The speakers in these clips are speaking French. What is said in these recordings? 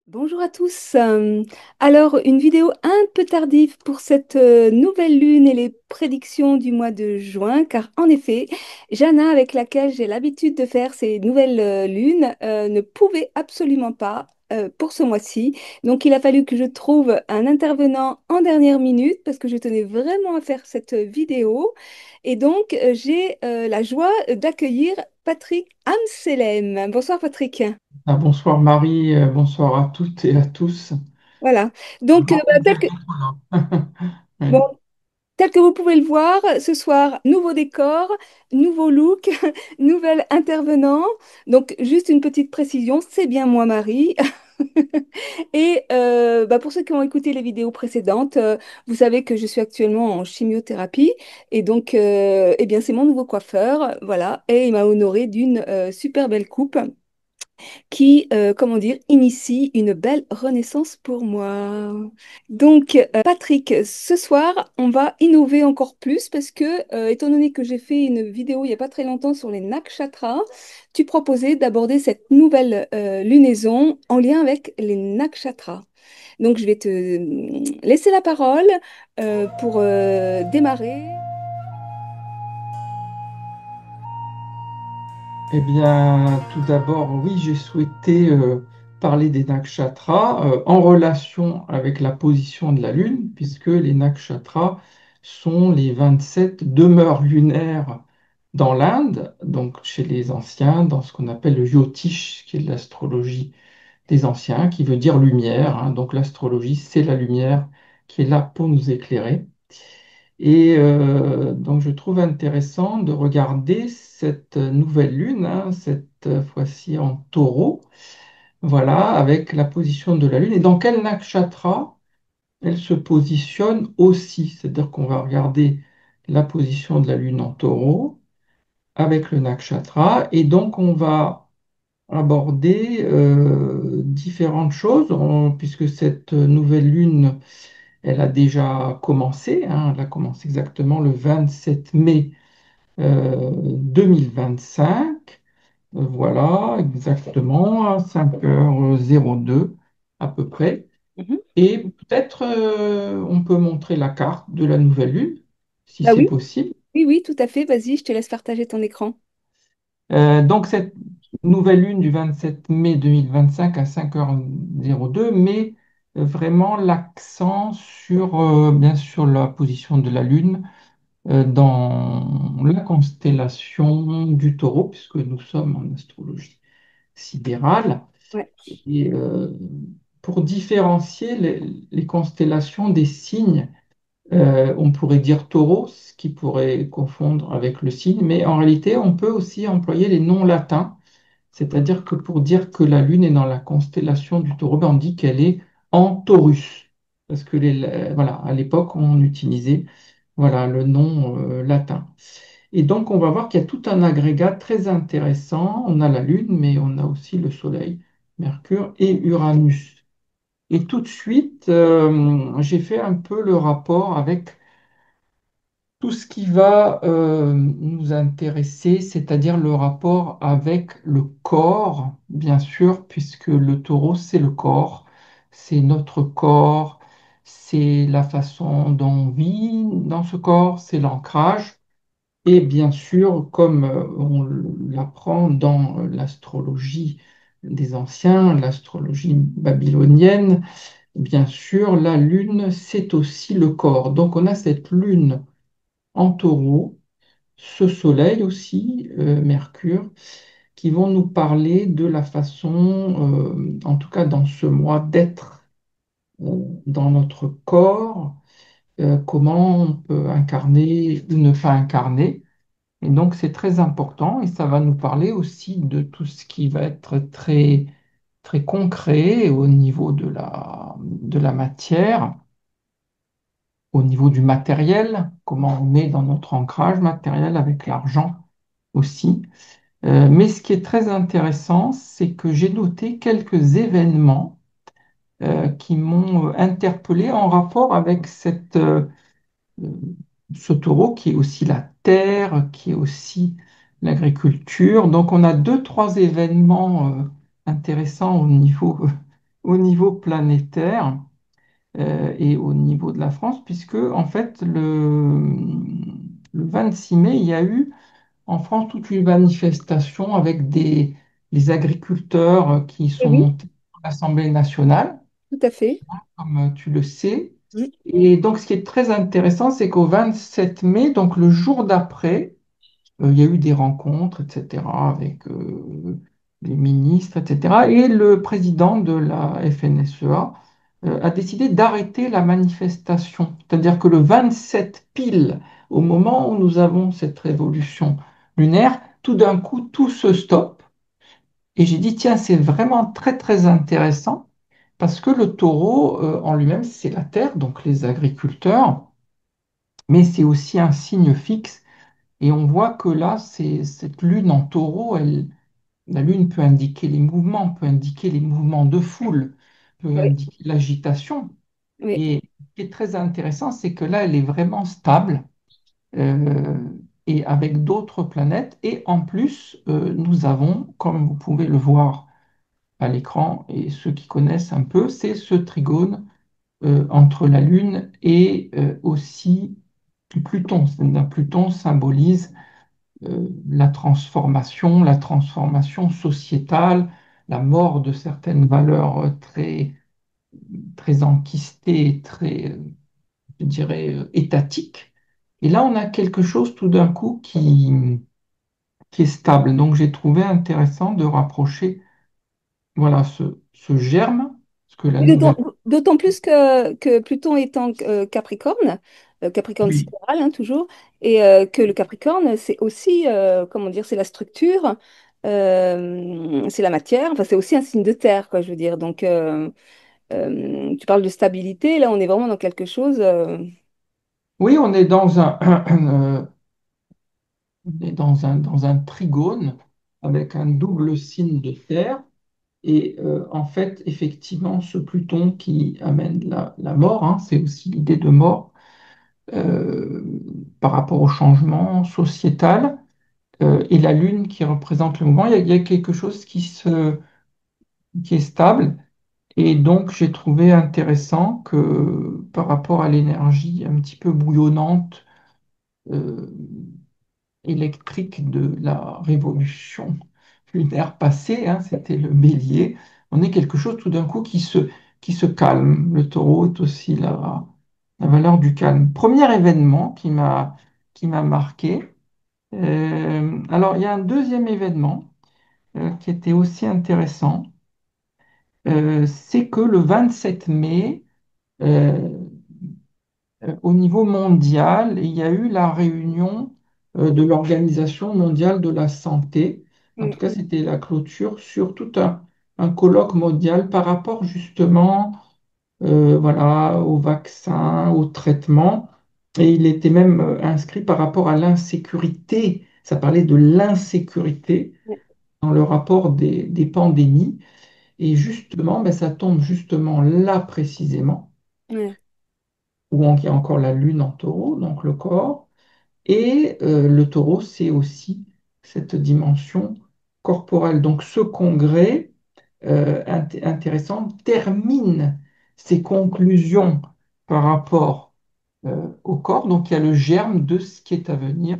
Bonjour à tous. Alors, une vidéo un peu tardive pour cette nouvelle lune et les prédictions du mois de juin, car en effet, Jana, avec laquelle j'ai l'habitude de faire ces nouvelles lunes, ne pouvait absolument pas pour ce mois-ci. Donc, il a fallu que je trouve un intervenant en dernière minute parce que je tenais vraiment à faire cette vidéo. Et donc, j'ai la joie d'accueillir Patrick Amselem. Bonsoir Patrick. Bonsoir Marie, bonsoir à toutes et à tous. Voilà. Donc, Grand bah, plaisir d'être là. bon, Oui. tel que vous pouvez le voir, ce soir, nouveau décor, nouveau look, nouvel intervenant. Donc, juste une petite précision, c'est bien moi, Marie. Et bah, pour ceux qui ont écouté les vidéos précédentes, vous savez que je suis actuellement en chimiothérapie. Et donc, eh bien, c'est mon nouveau coiffeur. Voilà. Et il m'a honoré d'une super belle coupe qui, comment dire, initie une belle renaissance pour moi. Donc, Patrick, ce soir, on va innover encore plus parce que, étant donné que j'ai fait une vidéo il n'y a pas très longtemps sur les nakshatras, tu proposais d'aborder cette nouvelle lunaison en lien avec les nakshatras. Donc, je vais te laisser la parole pour démarrer. Eh bien, tout d'abord, oui, j'ai souhaité parler des nakshatras en relation avec la position de la Lune, puisque les nakshatras sont les 27 demeures lunaires dans l'Inde, donc chez les anciens, dans ce qu'on appelle le Jyotish, qui est de l'astrologie des anciens, qui veut dire lumière, hein. Donc l'astrologie, c'est la lumière qui est là pour nous éclairer. Et donc, je trouve intéressant de regarder cette nouvelle lune, hein, cette fois-ci en taureau, voilà, avec la position de la lune. Et dans quel nakshatra elle se positionne aussi. C'est-à-dire qu'on va regarder la position de la lune en taureau avec le nakshatra. Et donc, on va aborder différentes choses, puisque cette nouvelle lune elle a déjà commencé, hein, elle a commencé exactement le 27 mai 2025. Voilà, exactement à 5h02 à peu près. Mhm. Et peut-être on peut montrer la carte de la nouvelle lune, si Bah c'est oui, possible. oui, oui, tout à fait. Vas-y, je te laisse partager ton écran. Donc cette nouvelle lune du 27 mai 2025 à 5h02 met vraiment l'accent sur, bien sûr, la position de la lune dans la constellation du Taureau, puisque nous sommes en astrologie sidérale. Ouais. Et pour différencier les constellations des signes, on pourrait dire Taureau, ce qui pourrait confondre avec le signe, mais en réalité, on peut aussi employer les noms latins, c'est-à-dire que pour dire que la Lune est dans la constellation du Taureau, ben, on dit qu'elle est en Taurus, parce que voilà, à l'époque, on utilisait voilà, le nom latin. Et donc, on va voir qu'il y a tout un agrégat très intéressant. On a la Lune, mais on a aussi le Soleil, Mercure et Uranus. Et tout de suite, j'ai fait un peu le rapport avec tout ce qui va nous intéresser, c'est-à-dire le rapport avec le corps, bien sûr, puisque le taureau, c'est le corps, c'est notre corps, c'est la façon dont on vit dans ce corps, c'est l'ancrage. Et bien sûr, comme on l'apprend dans l'astrologie des anciens, l'astrologie babylonienne, bien sûr, la lune, c'est aussi le corps. Donc on a cette lune en taureau, ce soleil aussi, Mercure, qui vont nous parler de la façon, en tout cas dans ce mois, d'être dans notre corps, comment on peut incarner ou ne pas incarner. Et donc, c'est très important et ça va nous parler aussi de tout ce qui va être très, très concret au niveau de la matière, au niveau du matériel, comment on est dans notre ancrage matériel avec l'argent aussi. Mais ce qui est très intéressant, c'est que j'ai noté quelques événements qui m'ont interpellé en rapport avec euh, ce taureau qui est aussi la terre, qui est aussi l'agriculture. Donc on a deux, trois événements intéressants au niveau au niveau planétaire et au niveau de la France, puisque en fait, le 26 mai, il y a eu en France toute une manifestation avec les agriculteurs qui Eh sont oui, montés à l'Assemblée nationale, tout à fait. comme tu le sais. Mm. Et donc, ce qui est très intéressant, c'est qu'au 27 mai, donc le jour d'après, il y a eu des rencontres, etc., avec les ministres, etc. Et le président de la FNSEA a décidé d'arrêter la manifestation. C'est-à-dire que le 27 pile, au moment où nous avons cette révolution lunaire, tout d'un coup, tout se stoppe. Et j'ai dit, tiens, c'est vraiment très, très intéressant parce que le taureau, en lui-même, c'est la terre, donc les agriculteurs, mais c'est aussi un signe fixe et on voit que là, cette lune en taureau, la lune peut indiquer les mouvements, peut indiquer les mouvements de foule, peut Oui, indiquer l'agitation. oui. Et ce qui est très intéressant, c'est que là, elle est vraiment stable euh, et avec d'autres planètes. Et en plus, nous avons, comme vous pouvez le voir à l'écran, et ceux qui connaissent un peu, c'est ce trigone entre la Lune et aussi Pluton. C'est-à-dire Pluton symbolise la transformation sociétale, la mort de certaines valeurs très, très enquistées, très, je dirais, étatiques. Et là, on a quelque chose tout d'un coup qui est stable. Donc, j'ai trouvé intéressant de rapprocher, voilà, ce germe, ce que la Et nouvelle... d'autant plus que Pluton étant Capricorne, Capricorne Oui, sidéral hein, toujours, et que le Capricorne, c'est aussi, comment dire, c'est la structure, c'est la matière, enfin c'est aussi un signe de terre, quoi, je veux dire. Donc, tu parles de stabilité, là on est vraiment dans quelque chose. oui, on est dans on est dans un trigone avec un double signe de terre. Et en fait, effectivement, ce Pluton qui amène la mort, hein, c'est aussi l'idée de mort euh, par rapport au changement sociétal, et la Lune qui représente le mouvement. Il y a quelque chose qui est stable. Et donc, j'ai trouvé intéressant que par rapport à l'énergie un petit peu bouillonnante, euh, électrique de la révolution lunaire passée, hein, c'était le bélier, on est quelque chose tout d'un coup qui se calme. Le taureau est aussi la valeur du calme. Premier événement qui m'a marqué. Alors, il y a un deuxième événement qui était aussi intéressant. C'est que le 27 mai, euh, au niveau mondial, il y a eu la réunion de l'Organisation mondiale de la santé. En tout cas, Mm, c'était la clôture sur tout un colloque mondial par rapport justement voilà, aux vaccins, aux traitements. Et il était même inscrit par rapport à l'insécurité. Ça parlait de l'insécurité mm, dans le rapport des pandémies. Et justement, ben, ça tombe justement là précisément, ouais, où il y a encore la lune en taureau, donc le corps. Et le taureau, c'est aussi cette dimension corporelle. Donc ce congrès intéressant termine ses conclusions par rapport au corps. Donc il y a le germe de ce qui est à venir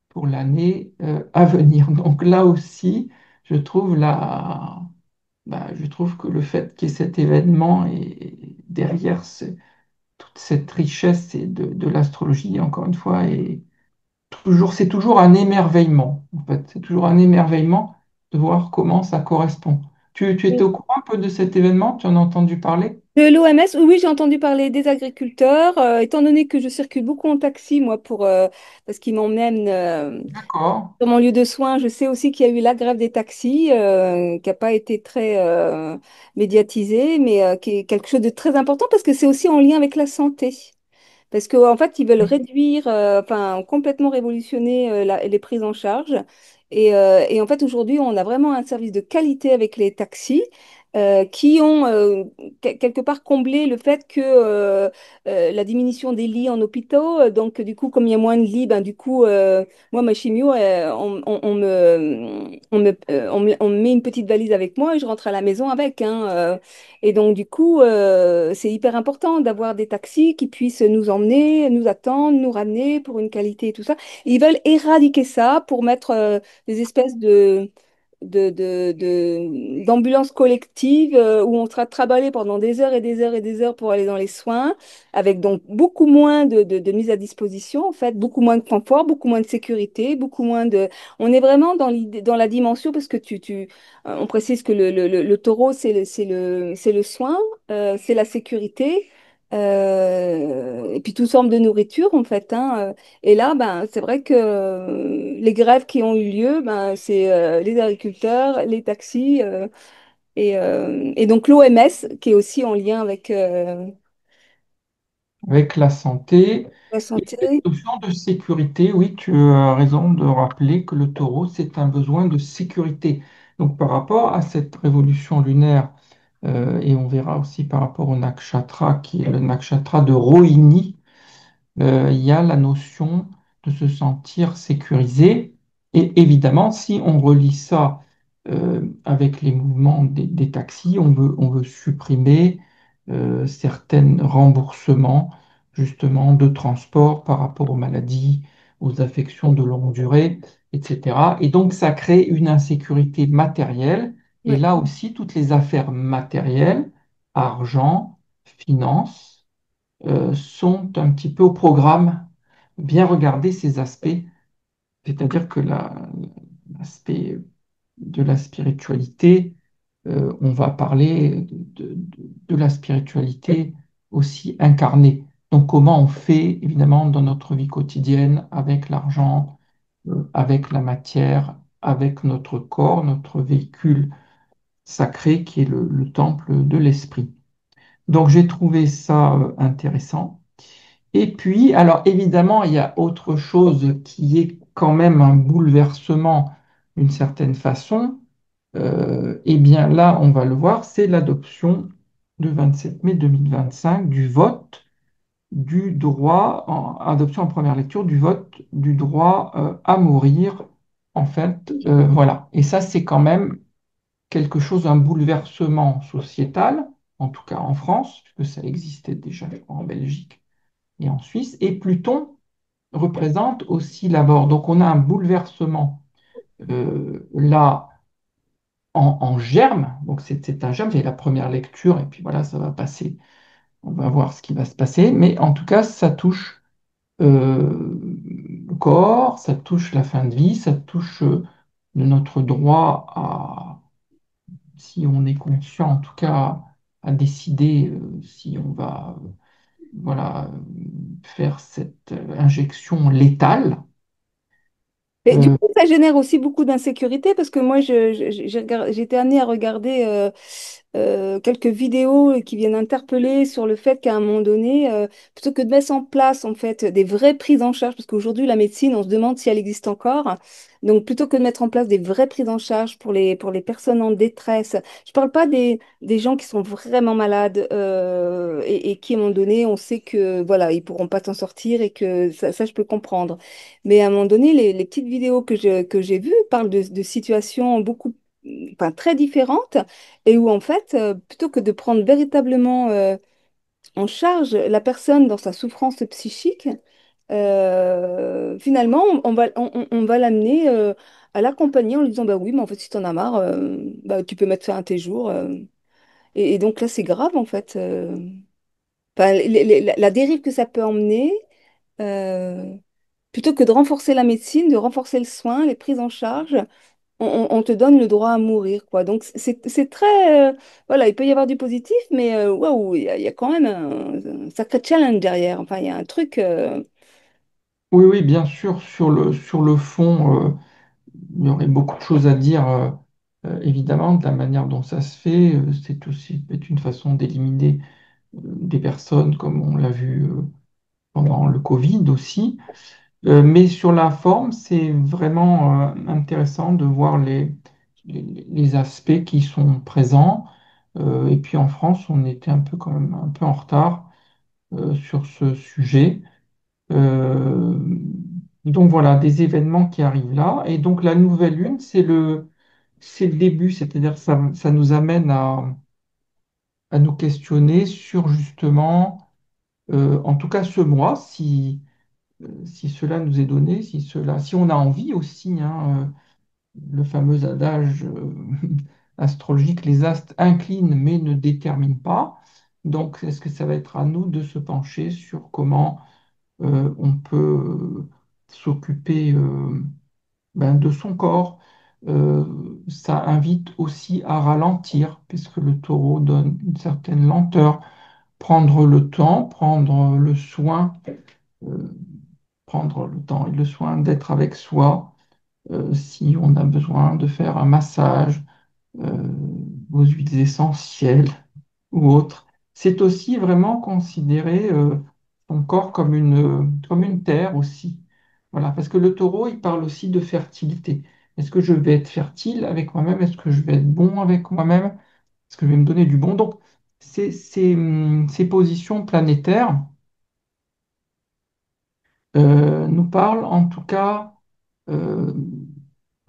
pour l'année à venir. Donc là aussi, je trouve je trouve que le fait qu'il y ait cet événement et derrière toute cette richesse de l'astrologie, encore une fois, c'est toujours un émerveillement, en fait. C'est toujours un émerveillement de voir comment ça correspond. Tu étais ouais. au courant un peu de cet événement? Tu en as entendu parler? De l'OMS, oui, oui, j'ai entendu parler des agriculteurs. Étant donné que je circule beaucoup en taxi, moi, parce qu'ils m'emmènent D'accord. dans mon lieu de soins, je sais aussi qu'il y a eu la grève des taxis, qui n'a pas été très médiatisée, mais qui est quelque chose de très important parce que c'est aussi en lien avec la santé. Parce qu'en fait, ils veulent réduire, enfin, complètement révolutionner les prises en charge. Et en fait, aujourd'hui, on a vraiment un service de qualité avec les taxis. qui ont quelque part comblé le fait que la diminution des lits en hôpitaux, donc du coup, comme il y a moins de lits, ben, du coup, moi, ma chimio, on me met une petite valise avec moi et je rentre à la maison avec, hein, et donc, du coup, c'est hyper important d'avoir des taxis qui puissent nous emmener, nous attendre, nous ramener pour une qualité et tout ça. Ils veulent éradiquer ça pour mettre des espèces d'ambulances collectives où on sera traballé pendant des heures et des heures et des heures pour aller dans les soins, avec donc beaucoup moins de mise à disposition, en fait, beaucoup moins de confort, beaucoup moins de sécurité, beaucoup moins de... On est vraiment dans l'idée, dans la dimension, parce que on précise que le taureau, c'est le soin, c'est la sécurité. Et puis toutes formes de nourriture en fait, hein. Et là, ben, c'est vrai que les grèves qui ont eu lieu, ben, c'est les agriculteurs, les taxis et donc l'OMS qui est aussi en lien avec avec la santé. la Et cette santé. notion de sécurité, oui, tu as raison de rappeler que le taureau, c'est un besoin de sécurité. Donc par rapport à cette révolution lunaire, et on verra aussi par rapport au nakshatra, qui est le nakshatra de Rohini, il y a la notion de se sentir sécurisé. Et évidemment, si on relie ça avec les mouvements des taxis, on veut supprimer certains remboursements justement de transport par rapport aux maladies, aux affections de longue durée, etc. Et donc, ça crée une insécurité matérielle. Et Ouais. là aussi, toutes les affaires matérielles, argent, finances, sont un petit peu au programme. Bien regarder ces aspects, c'est-à-dire que l'aspect de la spiritualité, on va parler de la spiritualité aussi incarnée. Donc comment on fait évidemment dans notre vie quotidienne avec l'argent, avec la matière, avec notre corps, notre véhicule sacré qui est le temple de l'esprit. Donc j'ai trouvé ça intéressant. Et puis, alors évidemment, il y a autre chose qui est quand même un bouleversement d'une certaine façon. Eh bien là, on va le voir, c'est l'adoption le 27 mai 2025 du vote du droit, adoption en première lecture du vote du droit à mourir. En fait, voilà. Et ça, c'est quand même quelque chose, un bouleversement sociétal, en tout cas en France, puisque ça existait déjà je crois, en Belgique et en Suisse. Et Pluton représente aussi la mort. Donc on a un bouleversement là en germe. Donc c'est un germe, c'est la première lecture, et puis voilà, ça va passer. On va voir ce qui va se passer. Mais en tout cas, ça touche le corps, ça touche la fin de vie, ça touche notre droit à, si on est conscient en tout cas, à décider si on va voilà, faire cette injection létale. Et du Euh, coup, ça génère aussi beaucoup d'insécurité parce que moi, j'ai été amenée à regarder quelques vidéos qui viennent interpeller sur le fait qu'à un moment donné, plutôt que de mettre en place en fait des vraies prises en charge, parce qu'aujourd'hui, la médecine, on se demande si elle existe encore. Donc, plutôt que de mettre en place des vraies prises en charge pour les personnes en détresse, je parle pas des gens qui sont vraiment malades et qui, à un moment donné, on sait que voilà, ils pourront pas s'en sortir et que ça, je peux comprendre. Mais à un moment donné, les petites vidéos que j'ai vues parlent de situations beaucoup, enfin, très différentes et où en fait, plutôt que de prendre véritablement en charge la personne dans sa souffrance psychique, finalement, on va l'amener à l'accompagner en lui disant, bah oui, mais en fait, si t'en as marre, bah, tu peux mettre ça à tes jours. Et donc là, c'est grave en fait. Enfin, la dérive que ça peut emmener. euh, Plutôt que de renforcer la médecine, de renforcer le soin, les prises en charge, on te donne le droit à mourir, quoi. Donc c'est très... voilà, il peut y avoir du positif, mais waouh, il y a quand même un sacré challenge derrière. Enfin, il y a un truc... oui, oui, bien sûr, sur le fond, il y aurait beaucoup de choses à dire, évidemment, de la manière dont ça se fait. C'est aussi peut-être une façon d'éliminer des personnes, comme on l'a vu pendant le Covid aussi. Mais sur la forme, c'est vraiment intéressant de voir les aspects qui sont présents. Et puis en France, on était un peu quand même un peu en retard sur ce sujet. Euh, donc voilà, des événements qui arrivent là. Et donc la nouvelle lune, c'est le début, c'est-à-dire ça nous amène à nous questionner sur justement, en tout cas ce mois, si cela nous est donné, si on a envie aussi, hein, le fameux adage astrologique, les astres inclinent mais ne déterminent pas. Donc, est-ce que ça va être à nous de se pencher sur comment on peut s'occuper de son corps? Ça invite aussi à ralentir, puisque le taureau donne une certaine lenteur. Prendre le temps, euh, prendre le temps et le soin d'être avec soi. Si on a besoin de faire un massage euh, aux huiles essentielles ou autres. C'est aussi vraiment considérer son corps comme une terre aussi. Voilà, parce que le taureau, il parle aussi de fertilité. Est-ce que je vais être fertile avec moi-même? Est-ce que je vais être bon avec moi-même? Est-ce que je vais me donner du bon? Donc, ces positions planétaires nous parlent en tout cas euh,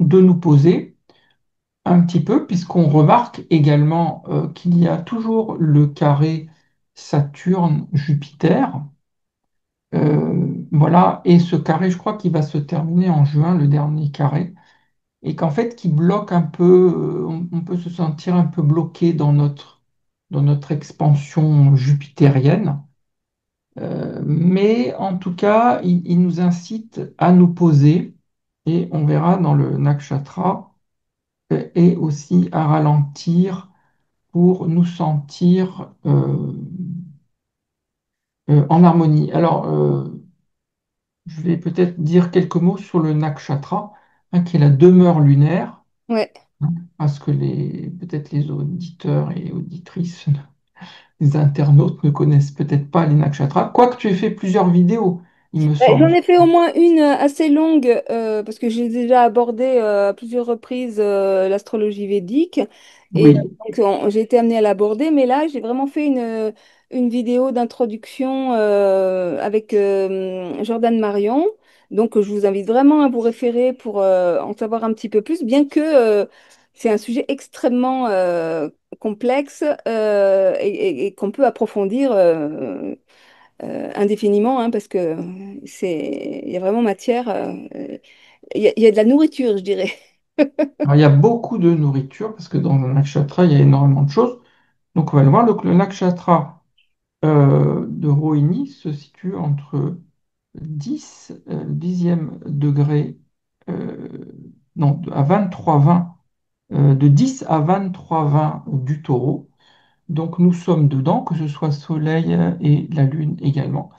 de nous poser un petit peu, puisqu'on remarque également qu'il y a toujours le carré Saturne-Jupiter. Voilà, et ce carré, je crois qu'il va se terminer en juin, le dernier carré, et qu'en fait, qui bloque un peu, on peut se sentir un peu bloqué dans notre expansion jupitérienne. Mais en tout cas, il nous incite à nous poser, et on verra dans le nakshatra, et aussi à ralentir pour nous sentir en harmonie. Alors, je vais peut-être dire quelques mots sur le nakshatra, hein, qui est la demeure lunaire, Ouais. hein, parce que peut-être les auditeurs et auditrices, les internautes ne connaissent peut-être pas les nakshatras, quoique tu aies fait plusieurs vidéos, il me J'en semble. ai fait au moins une assez longue parce que j'ai déjà abordé à plusieurs reprises l'astrologie védique et Oui, donc j'ai été amenée à l'aborder, mais là j'ai vraiment fait une vidéo d'introduction avec Jordan Marion. Donc je vous invite vraiment à vous référer pour en savoir un petit peu plus, bien que c'est un sujet extrêmement complexe et qu'on peut approfondir. Indéfiniment, hein, parce que il y a vraiment matière, il y a de la nourriture, je dirais. alors, il y a beaucoup de nourriture, parce que dans le nakshatra, il y a énormément de choses. Donc, on va le voir, donc, le nakshatra de Rohini se situe entre 10 10e degré, euh, non, à 23-20, de 10 à 23-20 du taureau. Donc nous sommes dedans, que ce soit Soleil et la Lune également.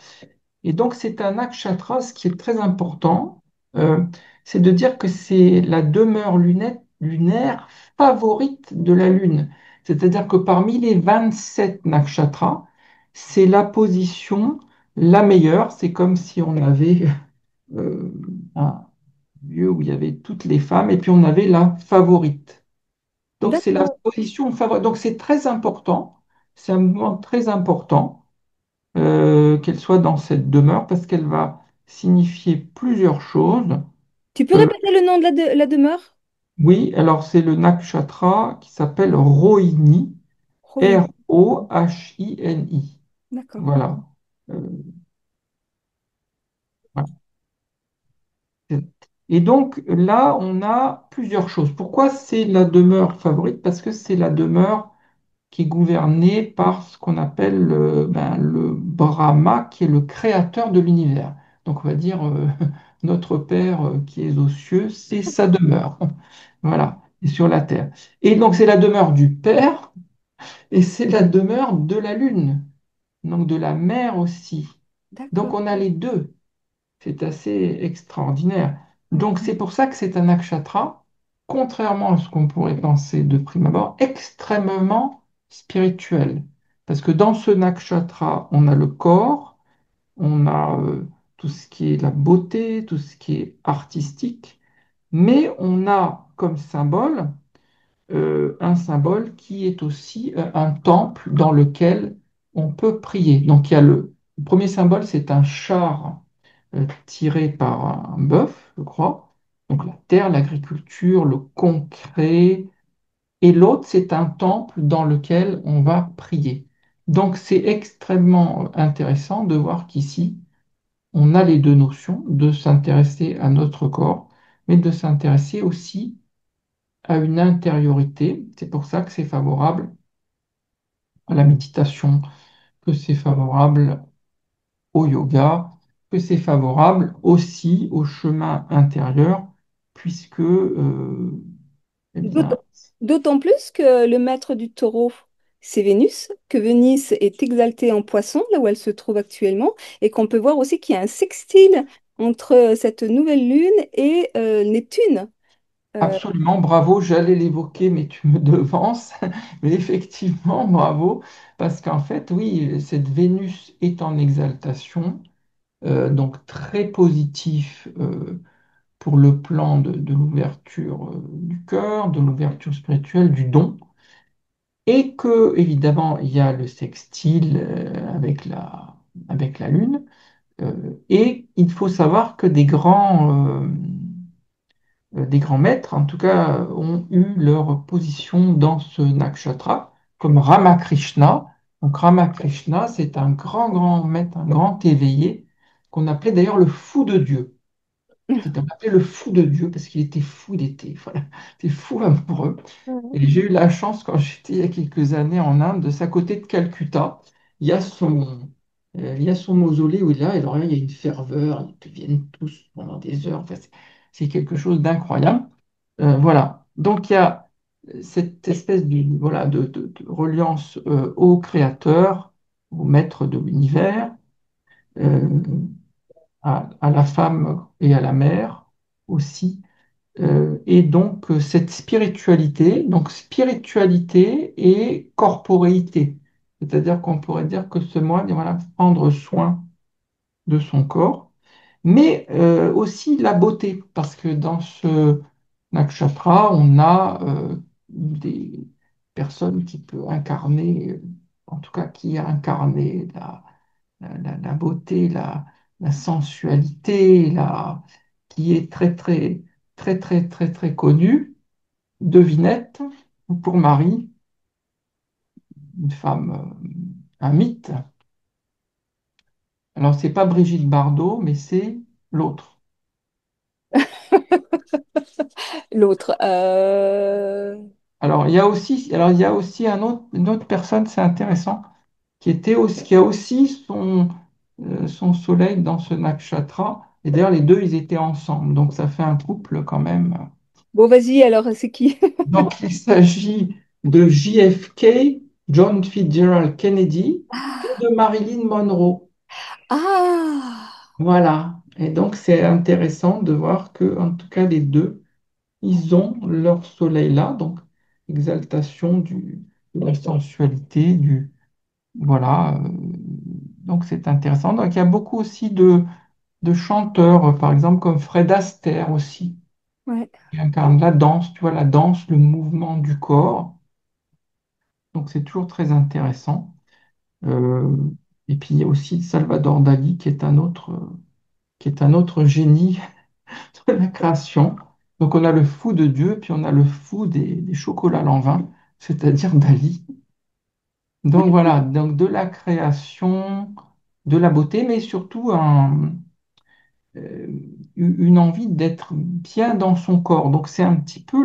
Et donc c'est un nakshatra, ce qui est très important, euh, c'est de dire que c'est la demeure lunaire favorite de la Lune. C'est-à-dire que parmi les 27 nakshatras, c'est la position la meilleure. C'est comme si on avait euh, un lieu où il y avait toutes les femmes et puis on avait la favorite. Donc c'est la D'accord. position favorite. Donc c'est très important. C'est un mouvement très important qu'elle soit dans cette demeure parce qu'elle va signifier plusieurs choses. Tu peux Euh, répéter le nom de la demeure? oui, alors c'est le nakshatra qui s'appelle Rohini, Rohini. Rohini. D'accord. Voilà. Euh, voilà. Et donc là, on a plusieurs choses. Pourquoi c'est la demeure favorite? Parce que c'est la demeure qui est gouverné par ce qu'on appelle le Brahma, qui est le créateur de l'univers. Donc on va dire notre Père qui est aux cieux, c'est sa demeure. Voilà, et sur la terre. Et donc c'est la demeure du Père et c'est la demeure de la Lune, donc de la mer aussi. Donc D'accord. on a les deux. C'est assez extraordinaire. Donc Mhm. c'est pour ça que c'est un nakshatra, contrairement à ce qu'on pourrait penser de prime abord, extrêmement spirituel. Parce que dans ce nakshatra, on a le corps, on a tout ce qui est la beauté, tout ce qui est artistique, mais on a comme symbole un symbole qui est aussi un temple dans lequel on peut prier. Donc il y a le premier symbole, c'est un char tiré par un bœuf, je crois. Donc la terre, l'agriculture, le concret. Et l'autre, c'est un temple dans lequel on va prier. Donc c'est extrêmement intéressant de voir qu'ici, on a les deux notions de s'intéresser à notre corps, mais de s'intéresser aussi à une intériorité. C'est pour ça que c'est favorable à la méditation, que c'est favorable au yoga, que c'est favorable aussi au chemin intérieur, puisque, eh D'aut- bien, D'autant plus que le maître du taureau, c'est Vénus, que Vénus est exaltée en poisson, là où elle se trouve actuellement, et qu'on peut voir aussi qu'il y a un sextile entre cette nouvelle lune et Neptune. Euh, absolument, bravo, j'allais l'évoquer, mais tu me devances. Mais effectivement, bravo, parce qu'en fait, oui, cette Vénus est en exaltation, donc très positif pour le plan de l'ouverture du cœur, de l'ouverture spirituelle, du don, et que, évidemment, il y a le sextile avec la Lune, et il faut savoir que des grands maîtres, en tout cas, ont eu leur position dans ce nakshatra, comme Ramakrishna. Donc Ramakrishna, c'est un grand, grand maître, un grand éveillé, qu'on appelait d'ailleurs le fou de Dieu. C'était appelé le fou de Dieu parce qu'il était fou, voilà, il était fou amoureux. Ouais. Et j'ai eu la chance, quand j'étais il y a quelques années en Inde, de à côté de Calcutta, il y a il y a son mausolée où il est là, et alors là, il y a une ferveur, ils deviennent tous pendant des heures. Enfin, c'est quelque chose d'incroyable. Voilà. Donc il y a cette espèce voilà, de reliance au Créateur, au Maître de l'univers. euh, à la femme et à la mère aussi. Et donc cette spiritualité, donc spiritualité et corporéité. C'est-à-dire qu'on pourrait dire que ce moine, voilà, prendre soin de son corps, mais aussi la beauté, parce que dans ce nakshatra, on a des personnes qui peuvent incarner, en tout cas qui a incarné la beauté, la sensualité, qui est très, très, très, très, très, très connue. Devinette, pour Marie, une femme, un mythe. Alors, c'est pas Brigitte Bardot, mais c'est l'autre. L'autre. Alors, il y a aussi une autre personne, c'est intéressant, qui a aussi son soleil dans ce nakshatra. Et d'ailleurs, les deux, ils étaient ensemble. Donc, ça fait un couple quand même. Bon, vas-y, alors, c'est qui? Donc, il s'agit de JFK, John Fitzgerald Kennedy, et de Marilyn Monroe. Ah! Voilà. Et donc, c'est intéressant de voir que, en tout cas, les deux, ils ont leur soleil là. Donc, exaltation de la sensualité, voilà. Donc, c'est intéressant. Donc, il y a beaucoup aussi de chanteurs, par exemple, comme Fred Astaire aussi, Ouais, qui incarne la danse, tu vois, la danse, le mouvement du corps. Donc, c'est toujours très intéressant. Euh, et puis il y a aussi Salvador Dali qui est un autre génie de la création. Donc on a le fou de Dieu, puis on a le fou des chocolats Lanvin, c'est-à-dire Dali. Donc voilà, donc de la création, de la beauté, mais surtout euh, une envie d'être bien dans son corps. Donc c'est un petit peu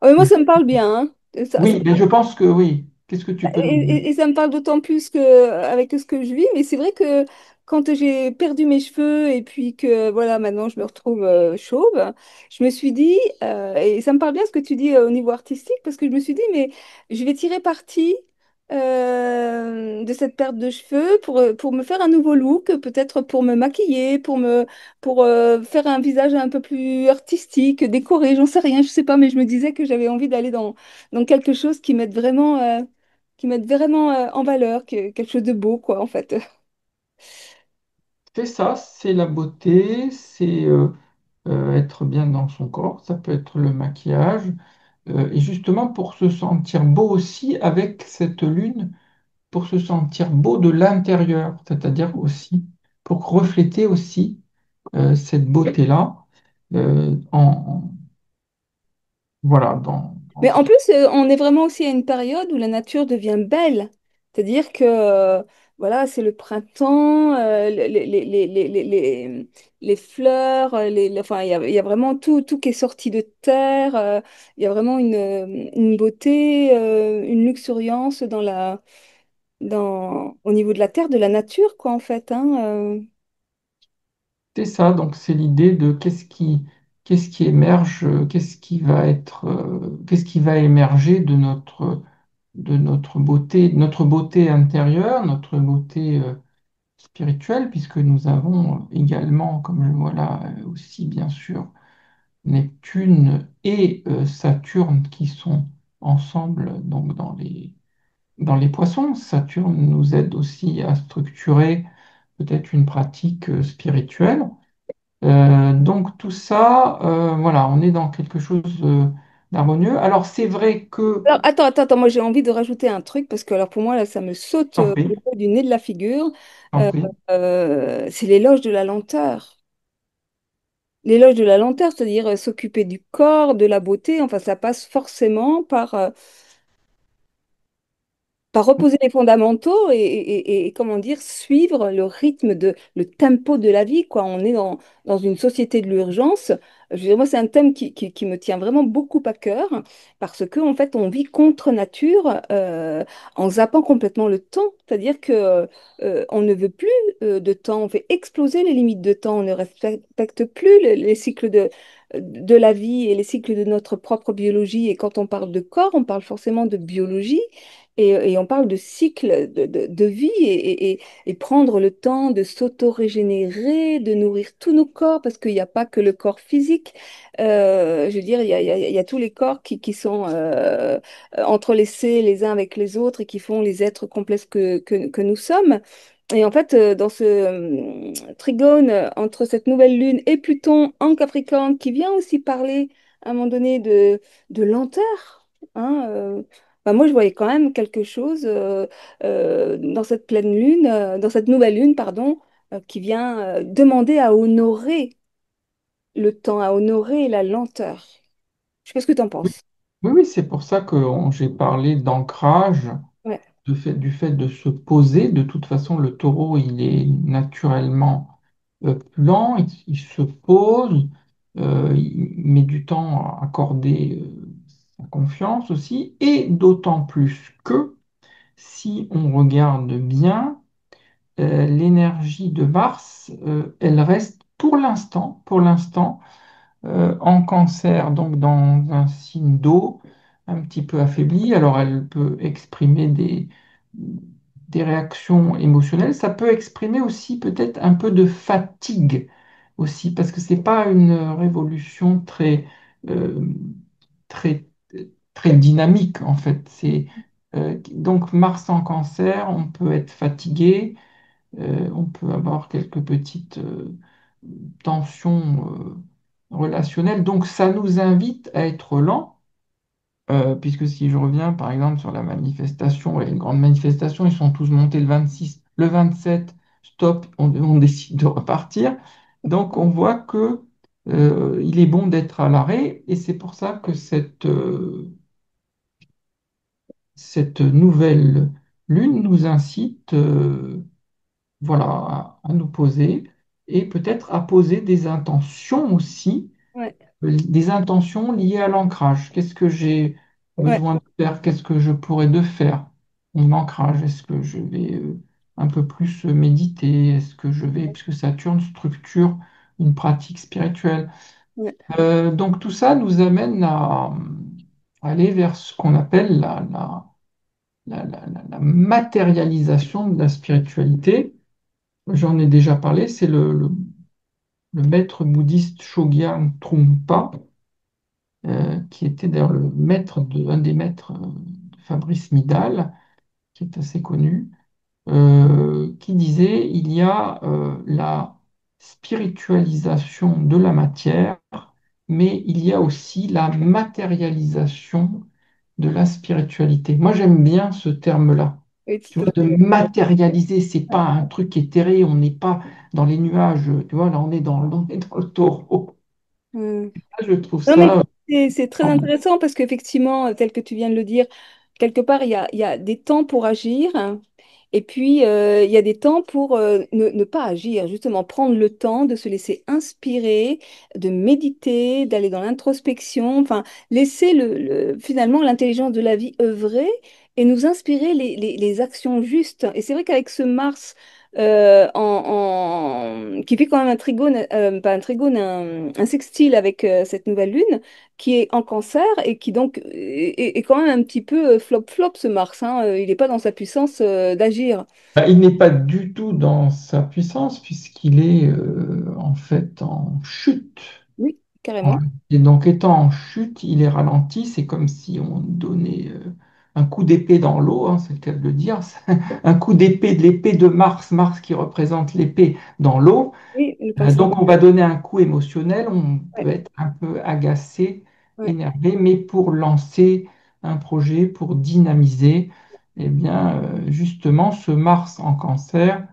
Moi, ça me parle bien, hein. Oui, mais je pense que oui. Qu'est-ce que tu peux nous dire? Et ça me parle d'autant plus que avec ce que je vis, mais c'est vrai que quand j'ai perdu mes cheveux et puis que voilà, maintenant je me retrouve chauve, je me suis dit, et ça me parle bien ce que tu dis au niveau artistique, parce que je me suis dit, mais je vais tirer parti de cette perte de cheveux pour me faire un nouveau look, peut-être pour me maquiller, pour faire un visage un peu plus artistique, décoré, j'en sais rien, je sais pas, mais je me disais que j'avais envie d'aller dans quelque chose qui mette vraiment en valeur, quelque chose de beau, quoi, en fait. C'est ça, c'est la beauté, c'est être bien dans son corps. Ça peut être le maquillage, Et justement pour se sentir beau aussi avec cette lune, pour se sentir beau de l'intérieur, c'est-à-dire aussi pour refléter aussi cette beauté-là voilà, Mais en plus, on est vraiment aussi à une période où la nature devient belle. C'est-à-dire que, voilà, c'est le printemps, les fleurs, enfin, il y a vraiment tout qui est sorti de terre. Il y a vraiment une beauté, une luxuriance au niveau de la terre, de la nature, quoi, en fait, hein, c'est ça, donc c'est l'idée de qu'est-ce qui émerge, qu'est-ce qui va émerger de notre beauté intérieure, notre beauté spirituelle, puisque nous avons également, comme je vois là aussi bien sûr, Neptune et Saturne qui sont ensemble donc dans les poissons. Saturne nous aide aussi à structurer peut-être une pratique spirituelle. Donc tout ça, voilà, on est dans quelque chose d'harmonieux. Alors c'est vrai que, Alors, attends, moi j'ai envie de rajouter un truc parce que alors pour moi là ça me saute tant au pis, niveau du nez de la figure. tant Euh, prie. c'est l'éloge de la lenteur. L'éloge de la lenteur, c'est-à-dire s'occuper du corps, de la beauté, enfin ça passe forcément par reposer les fondamentaux et, comment dire, suivre le rythme le tempo de la vie, quoi. On est dans une société de l'urgence. Je veux dire, moi, c'est un thème qui me tient vraiment beaucoup à cœur parce que, en fait, on vit contre nature en zappant complètement le temps. C'est-à-dire que on ne veut plus de temps. On fait exploser les limites de temps. On ne respecte plus les cycles de la vie et les cycles de notre propre biologie. Et quand on parle de corps, on parle forcément de biologie. Et on parle de cycle de vie et prendre le temps de s'auto-régénérer, de nourrir tous nos corps, parce qu'il n'y a pas que le corps physique. Je veux dire, il y a tous les corps qui sont entrelacés les uns avec les autres et qui font les êtres complexes que nous sommes. Et en fait, dans ce trigone entre cette nouvelle lune et Pluton en Capricorne, qui vient aussi parler à un moment donné de lenteur, hein, bah, moi, je voyais quand même quelque chose dans cette pleine lune, dans cette nouvelle lune, pardon, qui vient demander à honorer le temps, à honorer la lenteur. Je sais pas ce que tu en Oui, penses. oui, c'est pour ça que j'ai parlé d'ancrage, Ouais, du fait de se poser. De toute façon, le taureau, il est naturellement lent, il se pose, il met du temps à accorder sa confiance aussi, et d'autant plus que si on regarde bien, l'énergie de Mars, elle reste pour l'instant, en cancer, donc dans un signe d'eau, un petit peu affaibli. Alors elle peut exprimer des réactions émotionnelles. Ça peut exprimer aussi peut-être un peu de fatigue aussi, parce que c'est pas une révolution euh, très, très dynamique en fait. Donc Mars en cancer, on peut être fatigué, on peut avoir quelques petites tensions relationnelles. Donc ça nous invite à être lent, puisque si je reviens par exemple sur la manifestation, les grandes manifestations, ils sont tous montés le 26, le 27, stop, on décide de repartir. Donc on voit que il est bon d'être à l'arrêt, et c'est pour ça que cette nouvelle lune nous incite voilà, à nous poser, et peut-être à poser des intentions aussi, ouais, des intentions liées à l'ancrage. Qu'est-ce que j'ai ouais, besoin de faire? Qu'est-ce que je pourrais de faire? Mon ancrage, est-ce que je vais un peu plus méditer? Est-ce que je vais, puisque Saturne structure une pratique spirituelle. ouais, Donc tout ça nous amène à aller vers ce qu'on appelle la matérialisation de la spiritualité. J'en ai déjà parlé, c'est le maître bouddhiste Chogyam Trungpa, qui était d'ailleurs un des maîtres de Fabrice Midal, qui est assez connu, qui disait il y a la spiritualisation de la matière mais il y a aussi la matérialisation de la spiritualité. Moi, j'aime bien ce terme-là. Oui, Tu tout à vois, de fait. matérialiser, c'est pas un truc éthéré, on n'est pas dans les nuages, tu vois, là, on est dans le taureau. Ouais. Je trouve Non, mais ça. c'est très intéressant parce qu'effectivement, tel que tu viens de le dire, quelque part, il y a des temps pour agir, hein, et puis il y a des temps pour ne pas agir, justement prendre le temps de se laisser inspirer, de méditer, d'aller dans l'introspection, enfin, laisser finalement l'intelligence de la vie œuvrer et nous inspirer les actions justes. Et c'est vrai qu'avec ce Mars qui fait quand même un trigone, pas un trigone, un sextile avec cette nouvelle lune qui est en cancer et qui donc est quand même un petit peu flop-flop ce Mars, hein. Il n'est pas dans sa puissance d'agir. Bah, il n'est pas du tout dans sa puissance puisqu'il est en fait en chute. Oui, Voilà. carrément. Et donc, étant en chute, il est ralenti. C'est comme si on donnait un coup d'épée dans l'eau, hein, c'est le cas de le dire. Un coup d'épée, de l'épée de Mars, Mars qui représente l'épée dans l'eau. Oui, le pensée. Donc, on va donner un coup émotionnel. On peut Ouais, être un peu agacé, ouais, énervé, mais pour lancer un projet, pour dynamiser, eh bien, justement, ce Mars en Cancer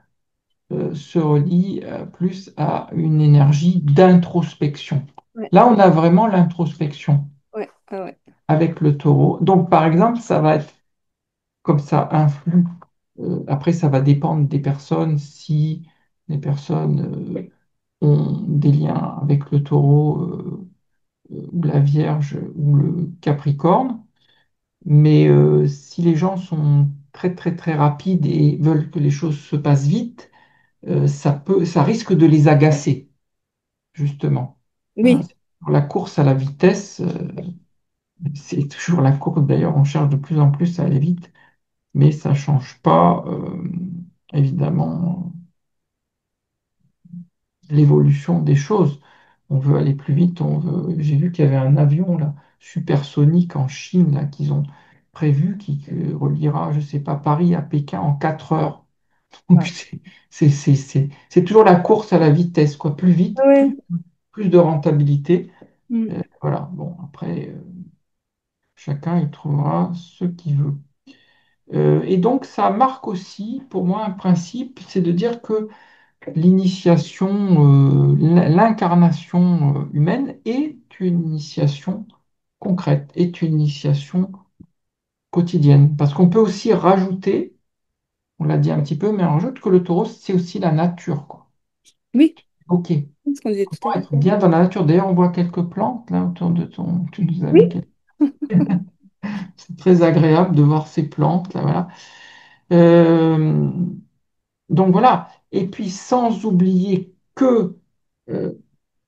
se relie plus à une énergie d'introspection. ouais, Là, on a vraiment l'introspection ouais, ouais, ouais. avec le taureau. Donc, par exemple, ça va être comme ça, influe. Après, ça va dépendre des personnes. Si les personnes ont des liens avec le taureau ou la Vierge ou le Capricorne. Mais si les gens sont très, très, très rapides et veulent que les choses se passent vite, ça risque de les agacer, justement. Hein, Oui, la course à la vitesse, c'est toujours la course. D'ailleurs, on cherche de plus en plus à aller vite, mais ça ne change pas, évidemment, l'évolution des choses. On veut aller plus vite. J'ai vu qu'il y avait un avion là, supersonique en Chine là, qu'ils ont prévu qui reliera, je ne sais pas, Paris à Pékin en 4 heures. Donc, ouais. c'est toujours la course à la vitesse, quoi. Plus vite, Ouais. plus de rentabilité. Mm. Voilà, bon, après, chacun y trouvera ce qu'il veut. Et donc, ça marque aussi, pour moi, un principe, c'est de dire que l'incarnation humaine est une initiation concrète, est une initiation quotidienne. Parce qu'on peut aussi rajouter, on l'a dit un petit peu, mais on rajoute que le taureau, c'est aussi la nature, quoi. Oui, Ok, c'est ce qu'on disait tout à comment l'heure. être bien dans la nature. D'ailleurs, on voit quelques plantes là autour de ton. Tu nous as Oui, mis quelques. C'est très agréable de voir ces plantes là, voilà. Euh, donc voilà. Et puis sans oublier que euh,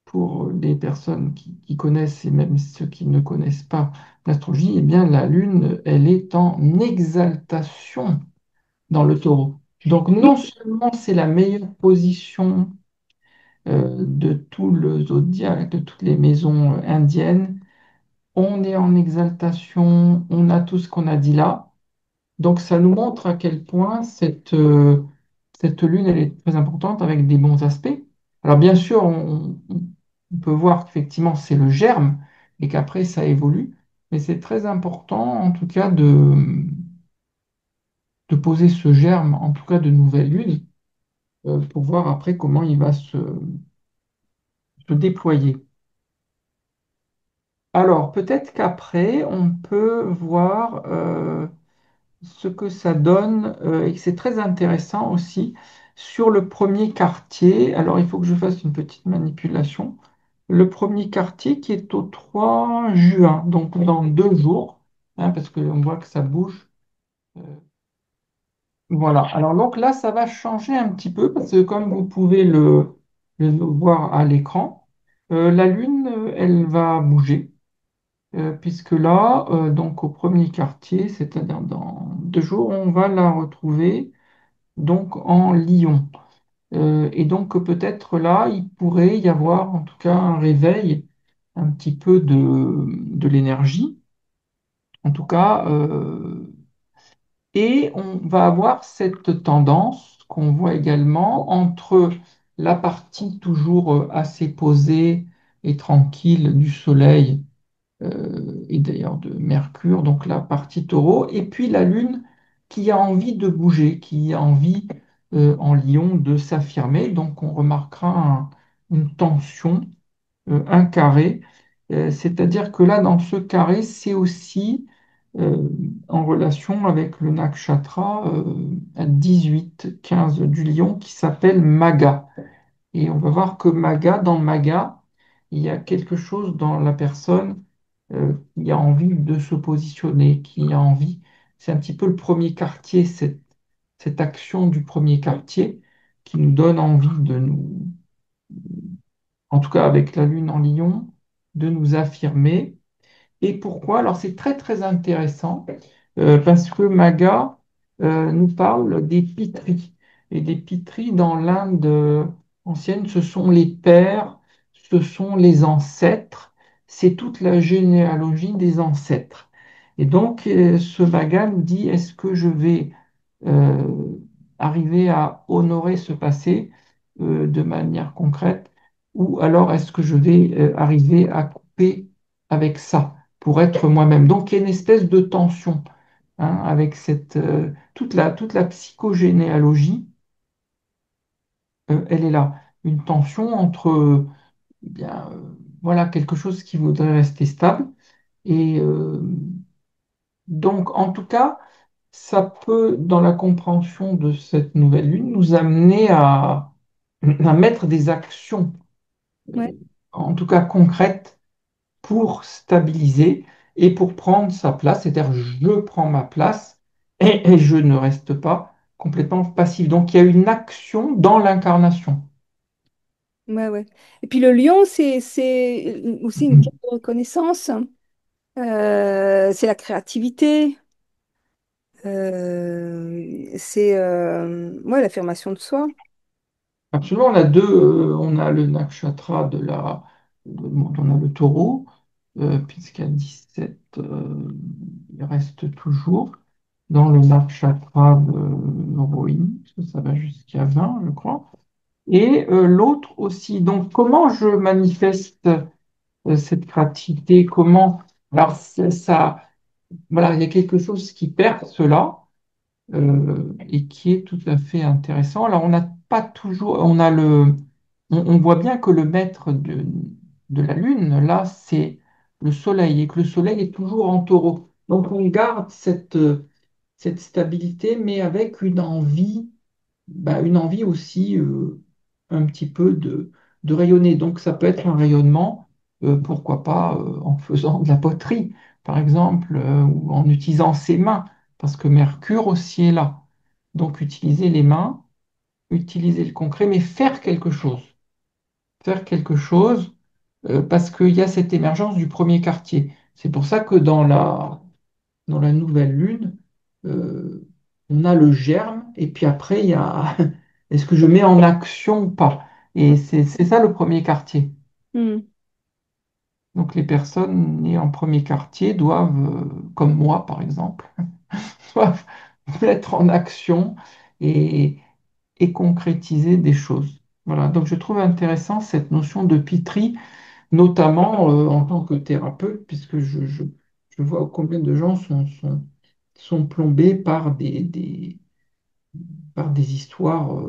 pour les personnes qui connaissent et même ceux qui ne connaissent pas l'astrologie, eh bien la Lune, elle est en exaltation dans le Taureau. Donc non oui, seulement c'est la meilleure position de tout le zodiaque, de toutes les maisons indiennes, on est en exaltation, on a tout ce qu'on a dit là. Donc ça nous montre à quel point cette lune, elle est très importante avec des bons aspects. Alors bien sûr, on peut voir qu'effectivement c'est le germe et qu'après ça évolue, mais c'est très important en tout cas de poser ce germe, en tout cas de nouvelle lune, pour voir après comment il va se déployer. Alors peut-être qu'après, on peut voir ce que ça donne, et que c'est très intéressant aussi, sur le premier quartier. Alors, il faut que je fasse une petite manipulation. Le premier quartier qui est au 3 juin, donc dans 2 jours, hein, parce qu'on voit que ça bouge. Euh, voilà. Alors, donc là, ça va changer un petit peu, parce que comme vous pouvez le voir à l'écran, la Lune, elle va bouger. Puisque là, donc au premier quartier, c'est-à-dire dans 2 jours, on va la retrouver donc en Lion. Et donc peut-être là, il pourrait y avoir en tout cas un réveil un petit peu de l'énergie, en tout cas, et on va avoir cette tendance qu'on voit également entre la partie toujours assez posée, et tranquille du Soleil et d'ailleurs de Mercure, donc la partie taureau, et puis la Lune qui a envie de bouger, qui a envie en Lion de s'affirmer. Donc on remarquera une tension, un carré. C'est-à-dire que là, dans ce carré, c'est aussi euh, en relation avec le nakshatra à 18-15 du Lion qui s'appelle Maga. Et on va voir que Maga, dans Maga, il y a quelque chose dans la personne qui a envie de se positionner, qui a envie. C'est un petit peu le premier quartier, cette action du premier quartier qui nous donne envie de nous, en tout cas avec la Lune en Lion, de nous affirmer. Et pourquoi? Alors c'est très très intéressant parce que Maga nous parle des pitris. Et des pitris dans l'Inde ancienne, ce sont les pères, ce sont les ancêtres, c'est toute la généalogie des ancêtres. Et donc ce Maga nous dit, est-ce que je vais euh, arriver à honorer ce passé de manière concrète ou alors est-ce que je vais arriver à couper avec ça pour être moi-même. Donc, il y a une espèce de tension avec toute la psychogénéalogie, elle est là. Une tension entre bien, voilà, quelque chose qui voudrait rester stable. Et donc, en tout cas, ça peut, dans la compréhension de cette nouvelle lune, nous amener à mettre des actions, Ouais, en tout cas concrètes, pour stabiliser et pour prendre sa place, c'est-à-dire je prends ma place et je ne reste pas complètement passif. Donc il y a une action dans l'incarnation. ouais, ouais. Et puis le lion, c'est aussi une quête de reconnaissance. C'est la créativité. C'est ouais, l'affirmation de soi. Absolument, on a le nakshatra on a le taureau, puisqu'à 17, il reste toujours dans le nakshatra de Rohini, parce que ça va jusqu'à 20, je crois. Et l'autre aussi. Donc, comment je manifeste cette créativité? Comment? Alors, ça, voilà, il y a quelque chose qui perce là et qui est tout à fait intéressant. Alors, on n'a pas toujours, on voit bien que le maître de la Lune, là, c'est le Soleil et que le Soleil est toujours en taureau. Donc, on garde cette stabilité, mais avec une envie aussi un petit peu de rayonner. Donc ça peut être un rayonnement, pourquoi pas en faisant de la poterie, par exemple, ou en utilisant ses mains, parce que Mercure aussi est là. Donc utiliser les mains, utiliser le concret, mais faire quelque chose. Faire quelque chose, parce qu'il y a cette émergence du premier quartier. C'est pour ça que dans la nouvelle lune, euh, on a le germe, et puis après, il y a est-ce que je mets en action ou pas? Et c'est ça le premier quartier. Hmm. Donc les personnes nées en premier quartier doivent, comme moi par exemple, doivent mettre en action et, et concrétiser des choses. Voilà, donc je trouve intéressant cette notion de pitri, notamment en tant que thérapeute, puisque je vois combien de gens sont plombés par des histoires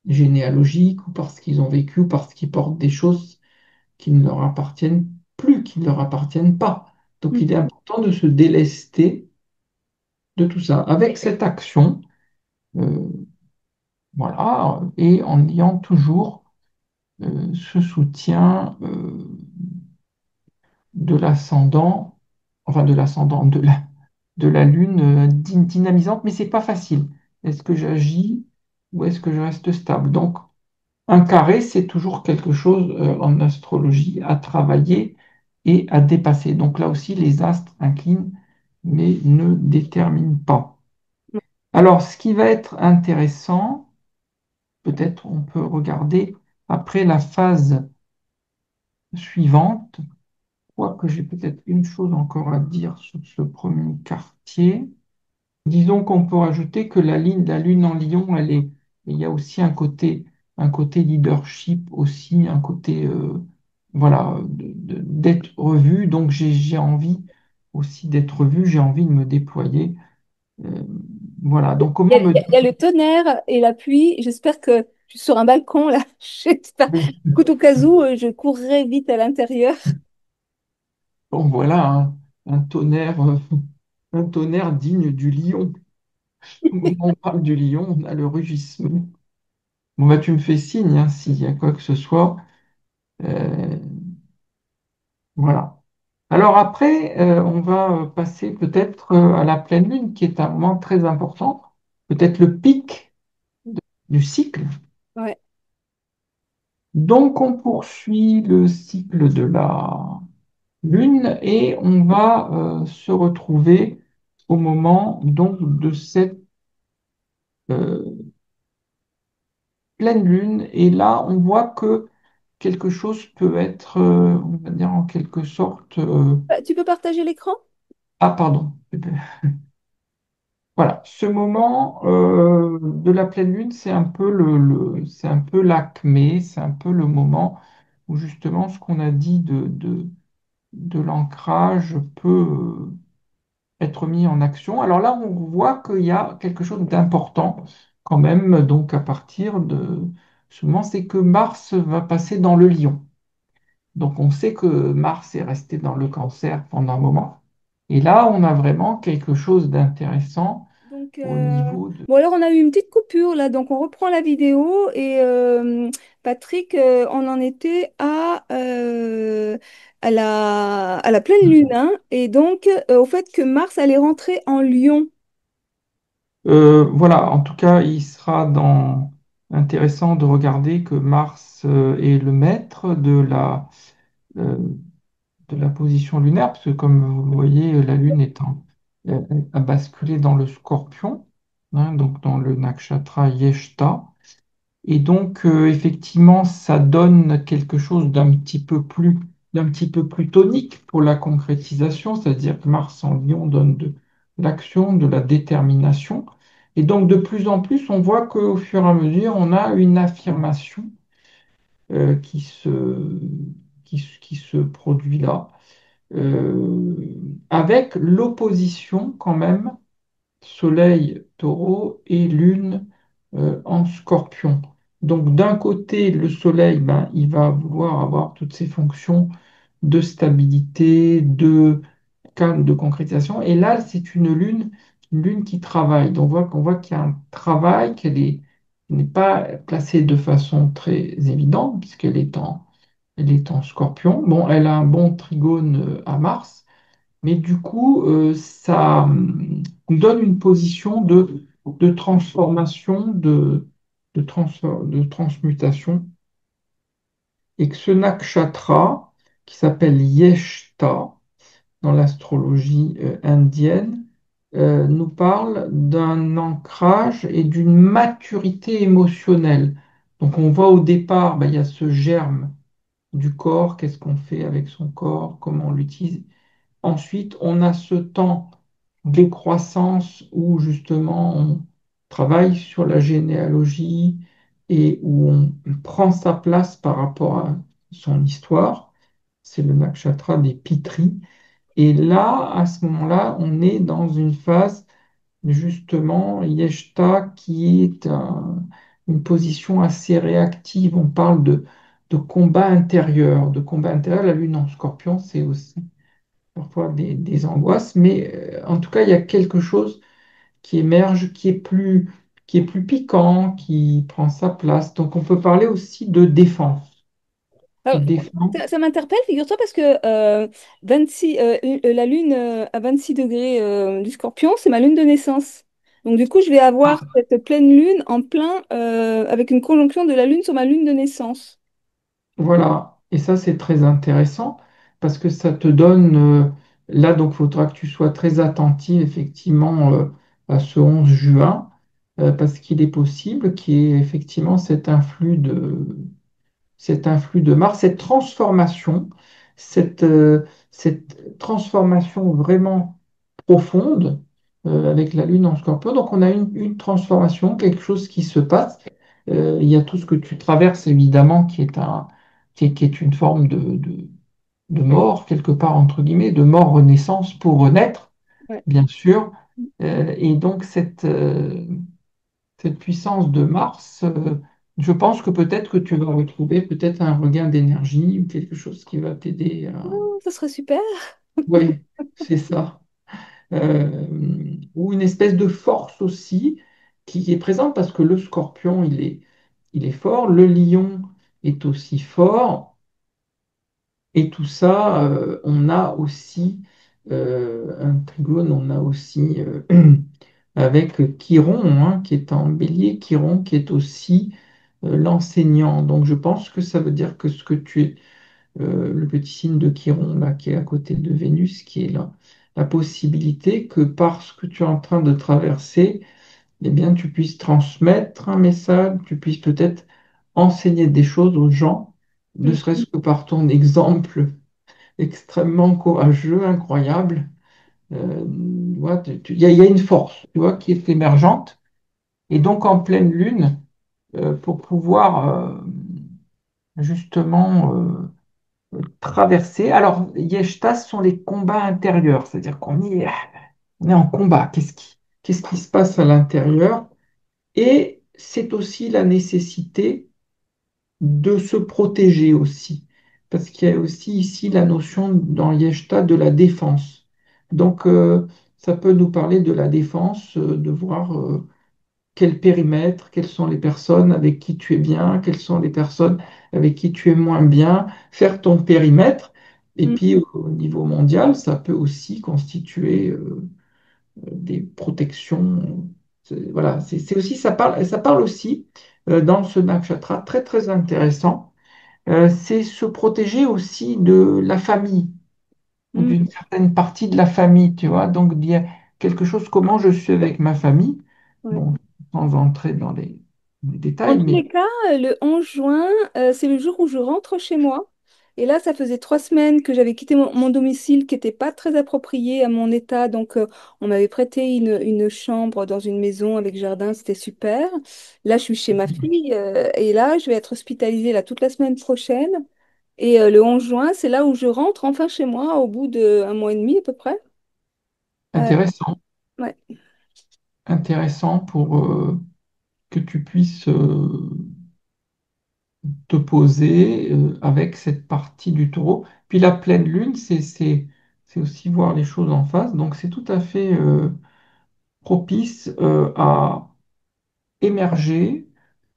généalogiques ou parce qu'ils ont vécu ou parce qu'ils portent des choses qui ne leur appartiennent plus, qui ne leur appartiennent pas. Donc il est important de se délester de tout ça avec cette action, euh, voilà, et en ayant toujours ce soutien de l'ascendant, enfin de l'ascendant, de la Lune dynamisante, mais c'est pas facile. Est-ce que j'agis ou est-ce que je reste stable? Donc, un carré, c'est toujours quelque chose en astrologie à travailler et à dépasser. Donc là aussi, les astres inclinent, mais ne déterminent pas. Alors, ce qui va être intéressant, peut-être on peut regarder après la phase suivante. Quoique j'ai peut-être une chose encore à dire sur ce premier quartier. Disons qu'on peut rajouter que la lune en Lion, il y a aussi un côté leadership, aussi un côté voilà, d'être revu. Donc j'ai envie aussi d'être revu, j'ai envie de me déployer. Euh, voilà, donc comment me... Il y a le tonnerre et la pluie. J'espère que je suis sur un balcon là. J'espère. Écoute, au cas où, je courrais vite à l'intérieur. Bon, voilà, un tonnerre, un tonnerre digne du lion. Au moment où on parle du lion, on a le rugissement. Bon, bah, tu me fais signe hein, s'il y a quoi que ce soit. Euh, voilà. Alors après, on va passer peut-être à la pleine lune, qui est un moment très important, peut-être le pic du cycle. Ouais. Donc, on poursuit le cycle de la lune et on va se retrouver au moment donc de cette euh, pleine lune. Et là, on voit que quelque chose peut être, on va dire en quelque sorte, Tu peux partager l'écran? ah pardon. Voilà, ce moment de la pleine lune, c'est un peu c'est un peu l'acmé, c'est un peu le moment où justement ce qu'on a dit de l'ancrage peut être mis en action. Alors là, on voit qu'il y a quelque chose d'important quand même, donc à partir de ce moment, c'est que Mars va passer dans le Lion. Donc on sait que Mars est resté dans le Cancer pendant un moment. Et là, on a vraiment quelque chose d'intéressant Donc, au niveau de... bon, alors on a eu une petite coupure là, donc on reprend la vidéo et Patrick, on en était à la pleine lune, hein, et donc au fait que Mars allait rentrer en Lion. Voilà, en tout cas, il sera intéressant de regarder que Mars est le maître euh, de la position lunaire, parce que comme vous le voyez, la Lune euh, a basculé dans le Scorpion, hein, donc dans le nakshatra Yeshta. Et donc, effectivement, ça donne quelque chose d'un petit peu plus tonique pour la concrétisation, c'est-à-dire que Mars en Lion donne de l'action, de la détermination. Et donc, de plus en plus, on voit qu'au fur et à mesure, on a une affirmation euh, qui se, qui se produit là, euh, avec l'opposition quand même Soleil Taureau et Lune en Scorpion. Donc d'un côté, le Soleil, ben, il va vouloir avoir toutes ses fonctions de stabilité, de calme, de concrétisation. Et là, c'est une lune qui travaille. Donc on voit qu'il y a un travail, qu'elle n'est pas placée de façon très évidente, elle est en Scorpion. Bon, elle a un bon trigone à Mars. Mais du coup, ça nous donne une position de transformation, de transmutation, et que ce nakshatra, qui s'appelle Yeshta dans l'astrologie indienne, nous parle d'un ancrage et d'une maturité émotionnelle. Donc on voit au départ, ben, il y a ce germe du corps, qu'est-ce qu'on fait avec son corps, comment on l'utilise. Ensuite, on a ce temps de croissance où justement on travaille sur la généalogie et où on prend sa place par rapport à son histoire. C'est le nakshatra des Pitris. Et là, à ce moment-là, on est dans une phase justement Yeshta qui est une position assez réactive. On parle de combat intérieur, de combat intérieur. La lune en Scorpion, c'est aussi parfois des angoisses, mais en tout cas, il y a quelque chose qui émerge, qui est plus piquant, qui prend sa place. Donc, on peut parler aussi de défense. Alors, Défense. ça m'interpelle, figure-toi, parce que 26, la lune à 26 degrés du Scorpion, c'est ma lune de naissance. Donc du coup, je vais avoir Ah, cette pleine lune en plein avec une conjonction de la lune sur ma lune de naissance. voilà. Et ça, c'est très intéressant parce que ça te donne, là, donc, il faudra que tu sois très attentif, effectivement, à ce 11 juin, parce qu'il est possible qu'il y ait effectivement cet influx de Mars, cette transformation vraiment profonde avec la Lune en Scorpion. Donc on a une transformation, quelque chose qui se passe. Il y a tout ce que tu traverses évidemment, qui est qui est une forme de mort, quelque part, entre guillemets, de mort-renaissance pour renaître, Ouais. bien sûr. Et donc, cette puissance de Mars, je pense que peut-être que tu vas retrouver peut-être un regain d'énergie ou quelque chose qui va t'aider à... Oh, ça serait super. Oui, c'est ça. Ou une espèce de force aussi qui est présente parce que le scorpion, il est fort, le lion est aussi fort, et tout ça, on a aussi un trigone, on a aussi avec Chiron, hein, qui est en bélier, Chiron qui est aussi l'enseignant. Donc je pense que ça veut dire que ce que tu es, le petit signe de Chiron, là, qui est à côté de Vénus, qui est là, la possibilité que parce que tu es en train de traverser, eh bien, tu puisses transmettre un message, tu puisses peut-être enseigner des choses aux gens, ne Mm, serait-ce que par ton exemple extrêmement courageux, incroyable. Ouais, il y a une force, tu vois, qui est émergente. Et donc, en pleine lune, pour pouvoir justement traverser. Alors, Yeshtas sont les combats intérieurs, c'est-à-dire on est en combat. Qu'est-ce qui se passe à l'intérieur? Et c'est aussi la nécessité de se protéger aussi, parce qu'il y a aussi ici la notion dans Yeshta de la défense. Donc, ça peut nous parler de la défense, de voir quel périmètre, quelles sont les personnes avec qui tu es bien, quelles sont les personnes avec qui tu es moins bien, faire ton périmètre. Et mm, puis au niveau mondial, ça peut aussi constituer des protections. Voilà, c'est aussi, ça parle aussi dans ce nakshatra très très intéressant. C'est se protéger aussi de la famille ou mm. d'une certaine partie de la famille, tu vois. Donc, dire quelque chose, comment je suis avec ma famille. Ouais. Bon, sans entrer dans les En détails, tous mais les cas, le 11 juin, c'est le jour où je rentre chez moi. Et là, ça faisait 3 semaines que j'avais quitté mon domicile qui n'était pas très approprié à mon état. Donc, on m'avait prêté une chambre dans une maison avec jardin, c'était super. Là, je suis chez ma fille et là, je vais être hospitalisée là, toute la semaine prochaine. Et le 11 juin, c'est là où je rentre enfin chez moi au bout d'un mois et demi à peu près. Euh, intéressant, ouais. intéressant pour que tu puisses te poser avec cette partie du taureau. Puis la pleine lune, c'est aussi voir les choses en face. Donc, c'est tout à fait propice à émerger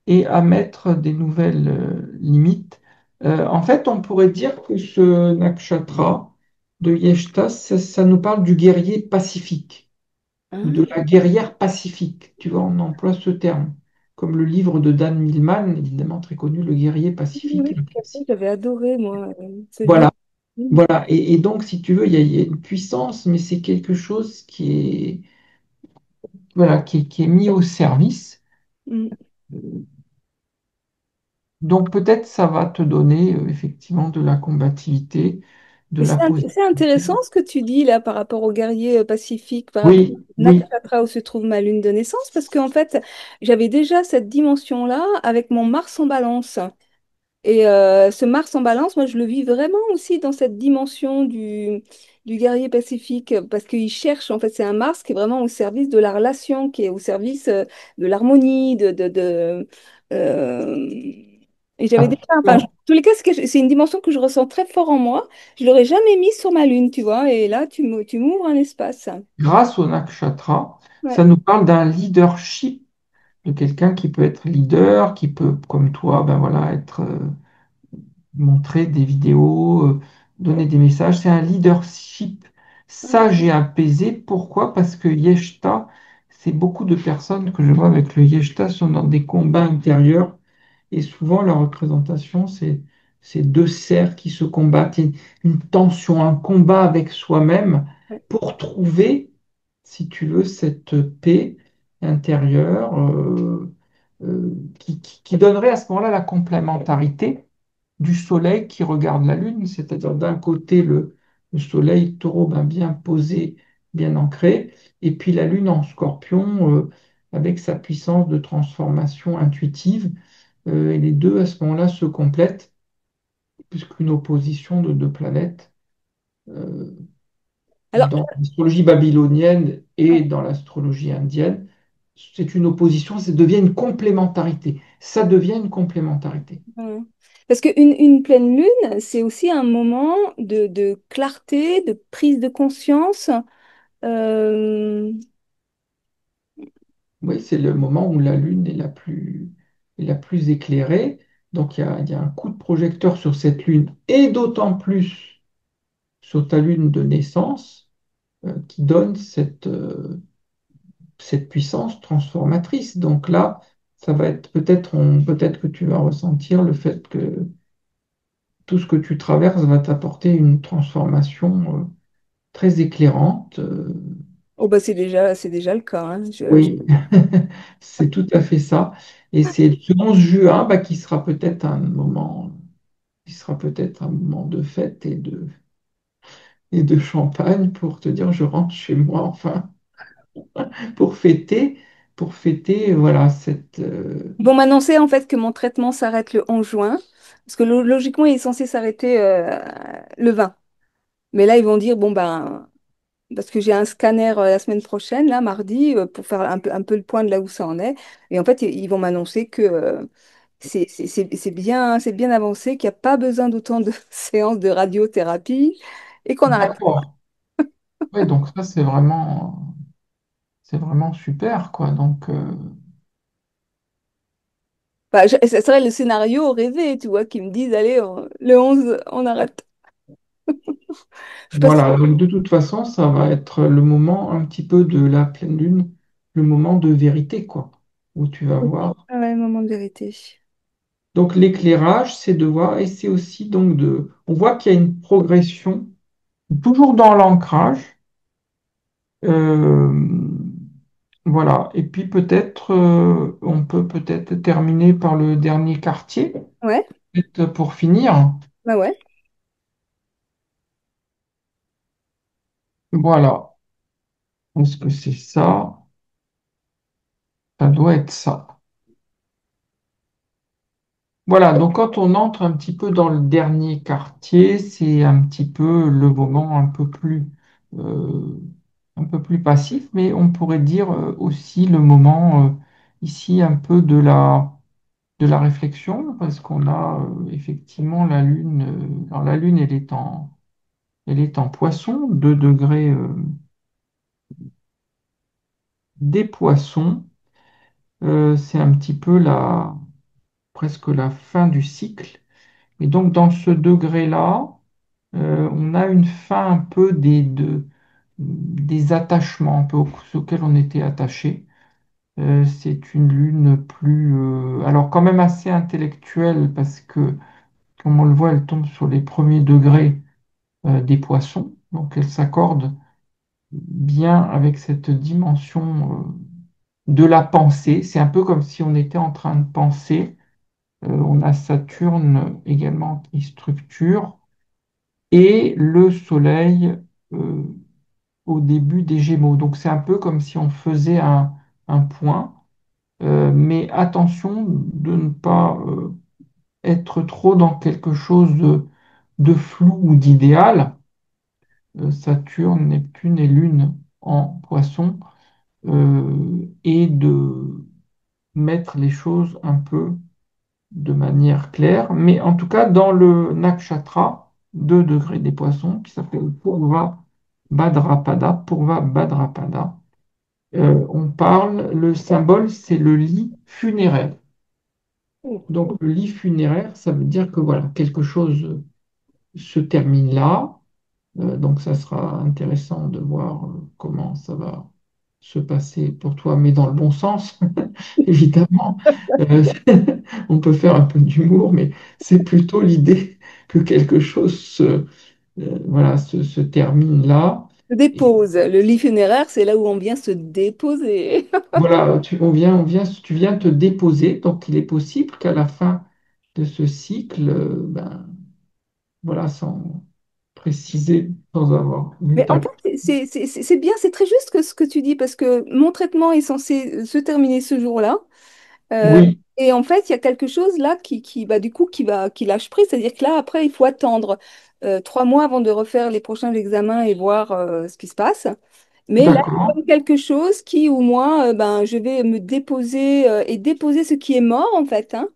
et à mettre des nouvelles limites. En fait, on pourrait dire que ce nakshatra de Yeshta, ça nous parle du guerrier pacifique ou de Ah, la guerrière pacifique. Tu vois, on emploie ce terme. Comme le livre de Dan Millman, évidemment très connu, Le guerrier oui, pacifique. oui, tout à fait, j'avais adoré, moi, ce livre. Voilà, voilà. Et donc, si tu veux, il y a une puissance, mais c'est quelque chose qui est, voilà, qui est mis au service. Mm. Donc peut-être ça va te donner effectivement de la combativité, de Mais la c'est intéressant positivité. ce que tu dis là par rapport au guerrier pacifique, par rapport Oui, au oui, nakshatra où se trouve ma lune de naissance, parce qu'en fait, j'avais déjà cette dimension-là avec mon Mars en balance. Et ce Mars en balance, moi, je le vis vraiment aussi dans cette dimension du guerrier pacifique, parce qu'il cherche, en fait, c'est un Mars qui est vraiment au service de la relation, qui est au service de l'harmonie, euh, et j'avais déjà, enfin, en absolument. tous les cas, c'est une dimension que je ressens très fort en moi. Je l'aurais jamais mise sur ma lune, tu vois, et là, tu m'ouvres un espace. Grâce au nakshatra, Ouais, ça nous parle d'un leadership, de quelqu'un qui peut être leader, qui peut, comme toi, ben voilà, être montrer des vidéos, donner des messages. C'est un leadership ouais, sage et apaisé. Pourquoi? Parce que Yeshta, c'est beaucoup de personnes que je vois avec le Yeshta sont dans des combats intérieurs. Et souvent, la représentation, c'est ces deux cerfs qui se combattent, une tension, un combat avec soi-même ouais. pour trouver, si tu veux, cette paix intérieure qui donnerait à ce moment-là la complémentarité du soleil qui regarde la lune, c'est-à-dire d'un côté le soleil taureau ben, bien posé, bien ancré, et puis la lune en scorpion avec sa puissance de transformation intuitive et les deux, à ce moment-là, se complètent. plus qu'une opposition de deux planètes. Euh, Alors, dans l'astrologie babylonienne et dans l'astrologie indienne, c'est une opposition, ça devient une complémentarité. Ça devient une complémentarité. euh, parce qu'une pleine lune, c'est aussi un moment de clarté, de prise de conscience. Euh, Oui, c'est le moment où la Lune est la plus éclairée. Donc il y a un coup de projecteur sur cette Lune, et d'autant plus sur ta Lune de naissance, qui donne cette puissance transformatrice. Donc là, ça va être peut-être que tu vas ressentir le fait que tout ce que tu traverses va t'apporter une transformation très éclairante. oh bah c'est déjà le cas, hein. Oui, c'est tout à fait ça. Et c'est ce 11 juin qui sera peut-être un moment de fête et de champagne pour te dire je rentre chez moi enfin, pour fêter, pour fêter voilà Ils vont m'annoncer en fait que mon traitement s'arrête le 11 juin, parce que logiquement il est censé s'arrêter le 20. Mais là ils vont dire, bon ben, parce que j'ai un scanner la semaine prochaine, là, mardi, pour faire un peu le point de là où ça en est. Et en fait, ils vont m'annoncer que c'est bien avancé, qu'il n'y a pas besoin d'autant de séances de radiothérapie et qu'on arrête. D'accord. Oui, donc ça c'est vraiment super quoi. Donc Enfin, ça serait le scénario rêvé, tu vois, qui me disent, allez, le 11 on arrête. Je sais pas si... voilà, donc de toute façon, ça va être le moment un petit peu de la pleine lune, le moment de vérité quoi, où tu vas voir. Ah ouais, moment de vérité. Donc l'éclairage, c'est de voir, et c'est aussi donc on voit qu'il y a une progression, toujours dans l'ancrage. Euh, voilà, et puis peut-être, on peut peut-être terminer par le dernier quartier, Ouais, peut-être pour finir. bah ouais. Voilà, est-ce que c'est ça? Ça doit être ça. Voilà, donc quand on entre un petit peu dans le dernier quartier, c'est un petit peu le moment euh, un peu plus passif, mais on pourrait dire aussi le moment ici un peu de la réflexion, parce qu'on a effectivement la Lune. Alors la Lune, elle est en Poisson, 2 degrés des Poissons. C'est un petit peu presque la fin du cycle. Et donc dans ce degré-là, on a une fin un peu des attachements un peu auxquels on était attaché. C'est une lune alors quand même assez intellectuelle parce que, comme on le voit, elle tombe sur les premiers degrés des poissons. Donc elle s'accorde bien avec cette dimension de la pensée. C'est un peu comme si on était en train de penser. On a Saturne également qui structure et le Soleil euh, au début des Gémeaux. Donc c'est un peu comme si on faisait un point. Mais attention de ne pas être trop dans quelque chose de flou ou d'idéal. Saturne, Neptune et Lune en Poisson, et de mettre les choses un peu de manière claire. Mais en tout cas, dans le nakshatra, 2 degrés des Poissons, qui s'appelle Purva Bhadrapada, Purva Bhadrapada, on parle, le symbole, c'est le lit funéraire. Donc, le lit funéraire, ça veut dire que voilà, quelque chose se termine là. Donc, ça sera intéressant de voir comment ça va se passer pour toi, mais dans le bon sens, évidemment. Euh, on peut faire un peu d'humour, mais c'est plutôt l'idée que quelque chose se termine là. Se dépose. Le lit funéraire, c'est là où on vient se déposer. Voilà, tu viens te déposer, donc il est possible qu'à la fin de ce cycle, ben, voilà, sans préciser, sans avoir vu Mais en ta... fait, c'est bien, c'est très juste que ce que tu dis, parce que mon traitement est censé se terminer ce jour-là. Euh, Oui, et en fait, il y a quelque chose là bah, du coup, qui lâche prise. C'est-à-dire que là, après, il faut attendre 3 mois avant de refaire les prochains examens et voir ce qui se passe. Mais là, il y a d'accord. comme quelque chose qui, ou moi, ben, je vais me déposer et déposer ce qui est mort, en fait, hein.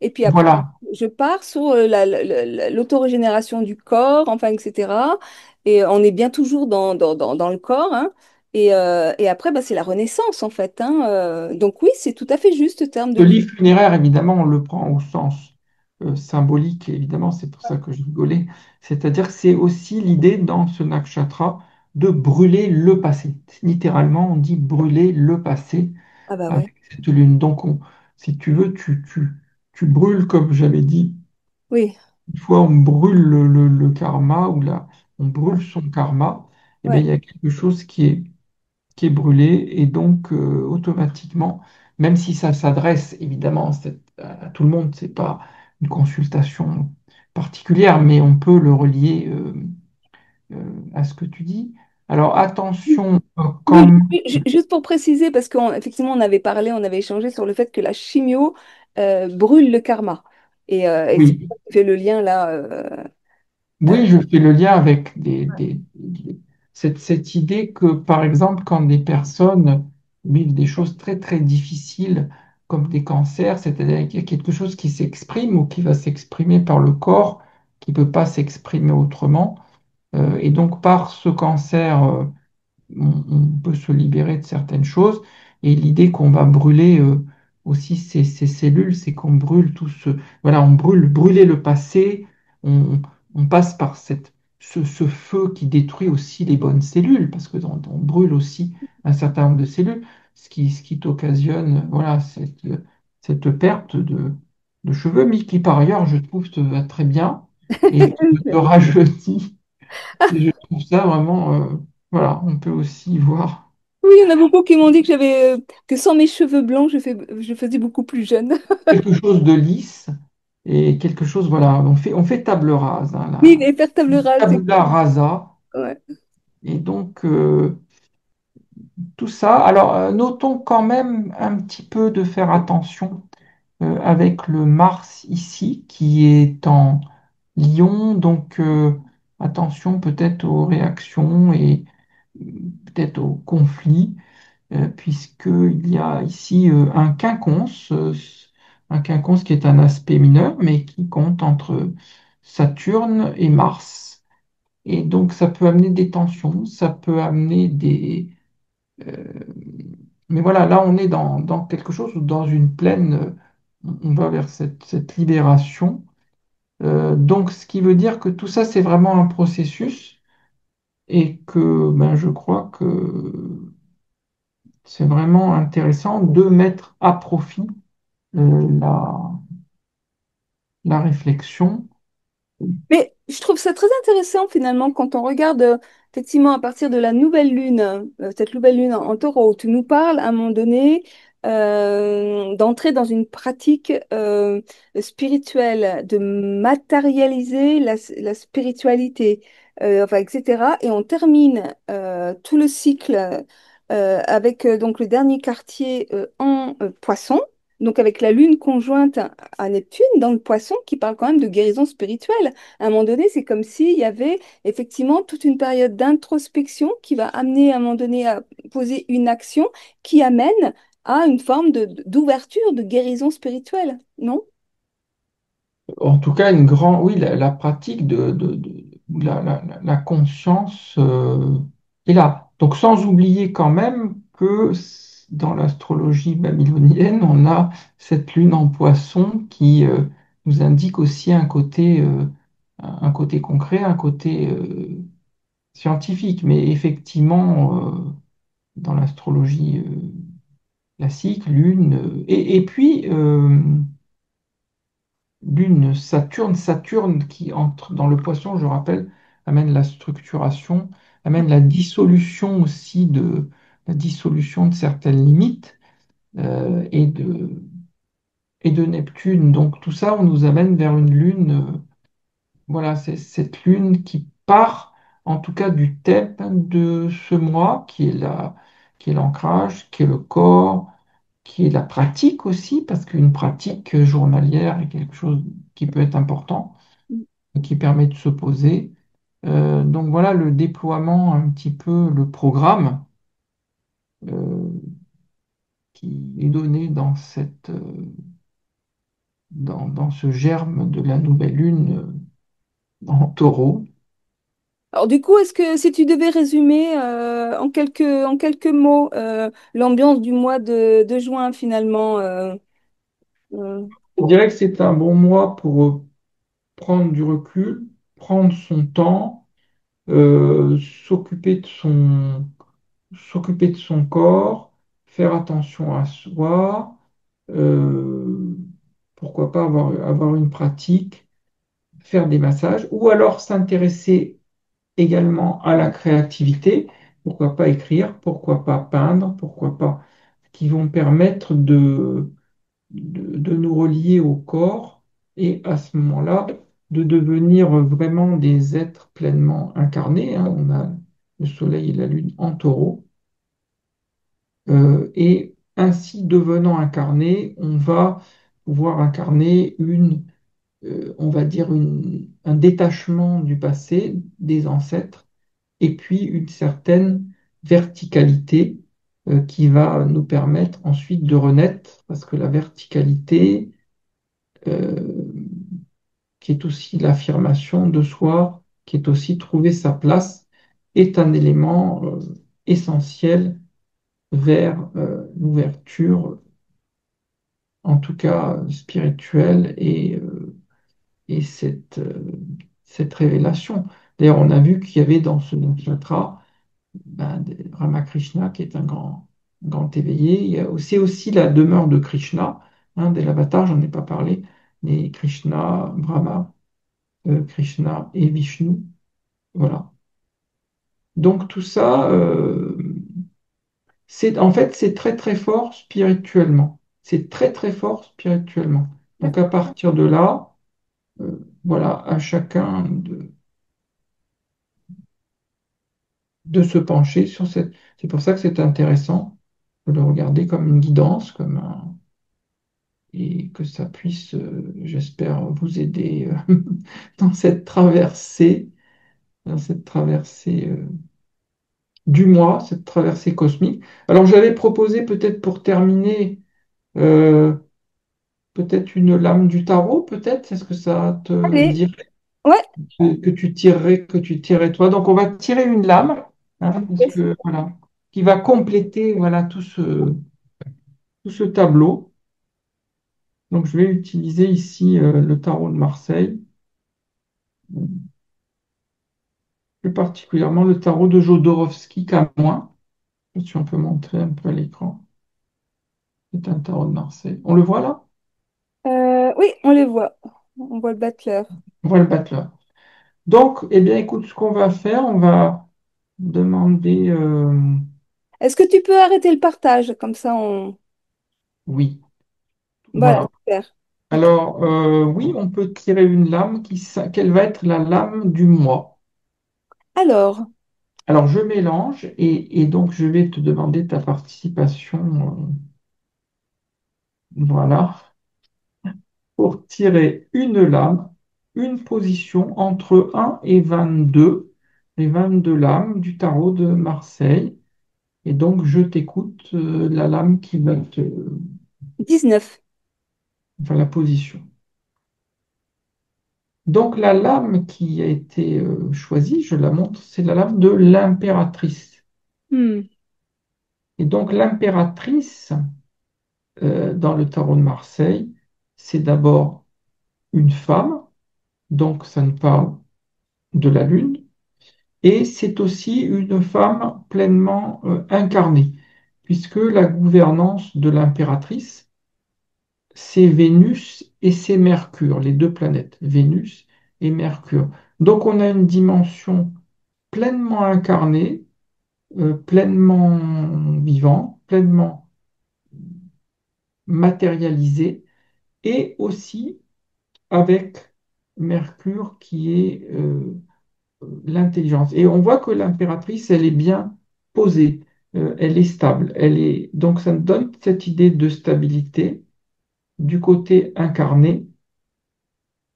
Et puis après, Voilà. je pars sur l'autorégénération du corps, enfin, etc. Et on est bien toujours dans le corps, hein. Et après, bah, c'est la renaissance, en fait, hein. Donc oui, c'est tout à fait juste ce terme de Le vie. livre funéraire, évidemment, on le prend au sens symbolique, évidemment, c'est pour ça que je rigolais. C'est-à-dire que c'est aussi l'idée dans ce nakshatra de brûler le passé. Littéralement, on dit brûler le passé Ah bah ouais. avec cette lune. Donc, si tu veux, tu brûles, comme j'avais dit, Oui, une fois on brûle le karma, ou là, on brûle son karma, et bien, ouais. il y a quelque chose qui est brûlé, et donc automatiquement, même si ça s'adresse évidemment à tout le monde, c'est pas une consultation particulière, mais on peut le relier à ce que tu dis. Alors attention quand Oui, même. juste pour préciser, parce qu'effectivement, on avait parlé, on avait échangé sur le fait que la chimio brûle le karma. Et c'est Oui, pour ça que tu fais le lien là. Euh, oui, je fais le lien avec cette idée que, par exemple, quand des personnes vivent des choses très très difficiles, comme des cancers, c'est-à-dire qu'il y a quelque chose qui s'exprime ou qui va s'exprimer par le corps, qui ne peut pas s'exprimer autrement, et donc par ce cancer, on peut se libérer de certaines choses. Et l'idée qu'on va brûler aussi ces cellules, c'est qu'on brûle tout voilà, on brûler le passé, on passe par ce feu qui détruit aussi les bonnes cellules, parce que on brûle aussi un certain nombre de cellules, ce qui t'occasionne, voilà, cette perte de cheveux, mais qui par ailleurs, je trouve, te va très bien et te rajeunit. Et je trouve ça vraiment, voilà, on peut aussi voir Oui, il y en a beaucoup qui m'ont dit que que sans mes cheveux blancs, je faisais beaucoup plus jeune. quelque chose de lisse et quelque chose, voilà, on fait table rase, hein, Oui, les faire table rase, c'est tabula rasa. ouais. Et donc, tout ça. Alors, notons quand même un petit peu de faire attention avec le Mars ici, qui est en Lion. Donc, attention peut-être aux réactions et peut-être aux conflits. Puisqu'il y a ici un quinconce qui est un aspect mineur, mais qui compte entre Saturne et Mars. Et donc, ça peut amener des tensions, ça peut amener des... euh, mais voilà, là, on est dans quelque chose, ou dans une plaine, on va vers cette libération. Donc, ce qui veut dire que tout ça, c'est vraiment un processus, et que ben, je crois que c'est vraiment intéressant de mettre à profit la réflexion. Mais je trouve ça très intéressant finalement quand on regarde effectivement à partir de la nouvelle lune, cette nouvelle lune en taureau, où tu nous parles à un moment donné d'entrer dans une pratique spirituelle, de matérialiser la spiritualité, enfin, etc. Et on termine tout le cycle avec donc le dernier quartier en poisson. Donc avec la lune conjointe à Neptune dans le poisson qui parle quand même de guérison spirituelle. À un moment donné, c'est comme s'il y avait effectivement toute une période d'introspection qui va amener à un moment donné à poser une action qui amène à une forme d'ouverture, de guérison spirituelle, non? En tout cas, oui, la pratique la conscience est là. Donc, sans oublier quand même que dans l'astrologie babylonienne, on a cette lune en poisson qui nous indique aussi un côté concret, un côté scientifique. Mais effectivement, dans l'astrologie classique, lune, et puis lune, Saturne qui entre dans le poisson, je rappelle, amène la structuration, amène la dissolution de certaines limites et de Neptune. Donc tout ça, on nous amène vers une lune, voilà, c'est cette lune qui part en tout cas du thème de ce mois, qui est l'ancrage, qui est le corps, qui est la pratique aussi, parce qu'une pratique journalière est quelque chose qui peut être important, qui permet de se poser. Donc voilà le déploiement, un petit peu le programme euh, qui est donné dans dans ce germe de la nouvelle lune en taureau. Alors du coup, est-ce que si tu devais résumer en quelques mots l'ambiance du mois de juin finalement, euh, Je dirais que c'est un bon mois pour prendre du recul, prendre son temps, s'occuper de s'occuper de son corps, faire attention à soi, euh, pourquoi pas avoir une pratique, faire des massages, ou alors s'intéresser également à la créativité, pourquoi pas écrire, pourquoi pas peindre, pourquoi pas, qui vont permettre de nous relier au corps et à ce moment-là, de devenir vraiment des êtres pleinement incarnés, hein. On a le soleil et la lune en taureau. Et ainsi devenant incarné, on va pouvoir incarner on va dire un détachement du passé, des ancêtres, et puis une certaine verticalité qui va nous permettre ensuite de renaître, parce que la verticalité, euh, qui est aussi l'affirmation de soi, qui est aussi trouver sa place, est un élément essentiel vers l'ouverture, en tout cas spirituelle, et cette révélation. D'ailleurs, on a vu qu'il y avait dans ce nakshatra Ramakrishna, qui est un grand éveillé. C'est aussi la demeure de Krishna, des avatars, j'en ai pas parlé, mais Krishna, Brahma, Krishna et Vishnu. Voilà. Donc tout ça, en fait, c'est très très fort spirituellement. C'est très très fort spirituellement. Donc à partir de là, voilà, à chacun de se pencher sur cette. C'est pour ça que c'est intéressant de le regarder comme une guidance, et que ça puisse, j'espère, vous aider dans dans cette traversée du mois, cette traversée cosmique. Alors j'avais proposé peut-être pour terminer, euh, peut-être une lame du tarot, peut-être, est-ce que ça te allez, dirait ouais, que tu tirerais toi? Donc on va tirer une lame, parce que voilà, qui va compléter voilà tout ce tableau. Donc je vais utiliser ici le tarot de Marseille, plus particulièrement le tarot de Jodorowsky Camoin. Si on peut montrer un peu à l'écran, c'est un tarot de Marseille. On le voit là? oui, on les voit. On voit le battleur. On voit le battleur. Donc, eh bien, écoute, ce qu'on va faire, on va demander, Est-ce que tu peux arrêter le partage? Comme ça, on... oui, Voilà, voilà. super. Ok. Alors, oui, on peut tirer une lame quelle va être la lame du mois. Alors, Alors, je mélange et donc je vais te demander ta participation, voilà, pour tirer une lame, une position entre 1 et 22, les 22 lames du tarot de Marseille. Et donc, je t'écoute, la lame qui va te, 19. enfin, la position. Donc, la lame qui a été choisie, je la montre, c'est la lame de l'impératrice. Hmm. Et donc, l'impératrice, dans le tarot de Marseille, c'est d'abord une femme, donc ça nous parle de la lune, et c'est aussi une femme pleinement incarnée, puisque la gouvernance de l'impératrice, c'est Vénus et c'est Mercure, les deux planètes, Vénus et Mercure. Donc on a une dimension pleinement incarnée, pleinement vivant, pleinement matérialisée, et aussi avec Mercure qui est l'intelligence. Et on voit que l'impératrice, elle est bien posée. elle est stable. Donc ça nous donne cette idée de stabilité du côté incarné.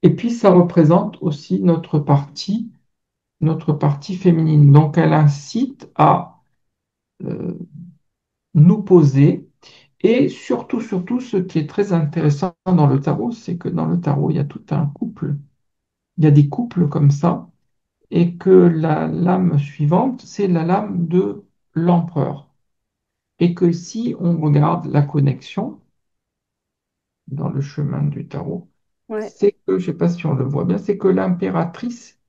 Et puis ça représente aussi notre partie féminine. Donc elle incite à euh, nous poser. Et surtout, surtout, ce qui est très intéressant dans le tarot, c'est que dans le tarot, il y a tout un couple. Il y a des couples comme ça, et que la lame suivante, c'est la lame de l'empereur. Et que si on regarde la connexion dans le chemin du tarot, Ouais. c'est que, je ne sais pas si on le voit bien, c'est que l'impératrice,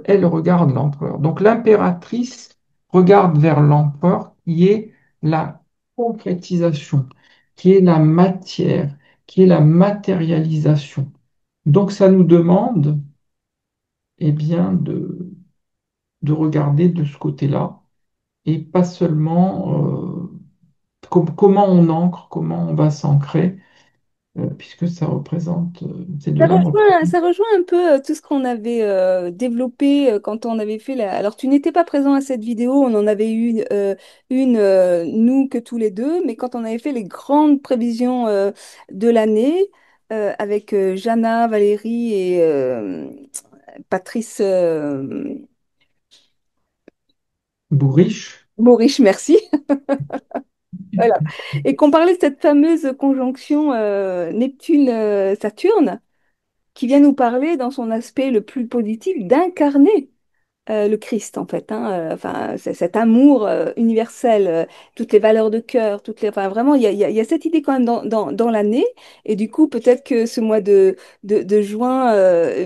elle regarde l'empereur. Donc l'impératrice regarde vers l'empereur qui est la concrétisation, qui est la matière, qui est la matérialisation. Donc ça nous demande eh bien, de regarder de ce côté-là et pas seulement comment on ancre, comment on va s'ancrer, puisque ça représente, ces deux-là Ça représentent rejoint un peu tout ce qu'on avait développé quand on avait fait la... Alors, tu n'étais pas présent à cette vidéo, on en avait eu une, nous, que tous les deux, mais quand on avait fait les grandes prévisions de l'année avec Jana, Valérie et Patrice bourriches. Maurice, merci. Voilà. Et qu'on parlait de cette fameuse conjonction Neptune-Saturne qui vient nous parler dans son aspect le plus positif d'incarner le Christ en fait, hein, enfin, c'est cet amour universel, toutes les valeurs de cœur, enfin, vraiment, il y a cette idée quand même dans l'année. Et du coup, peut-être que ce mois de juin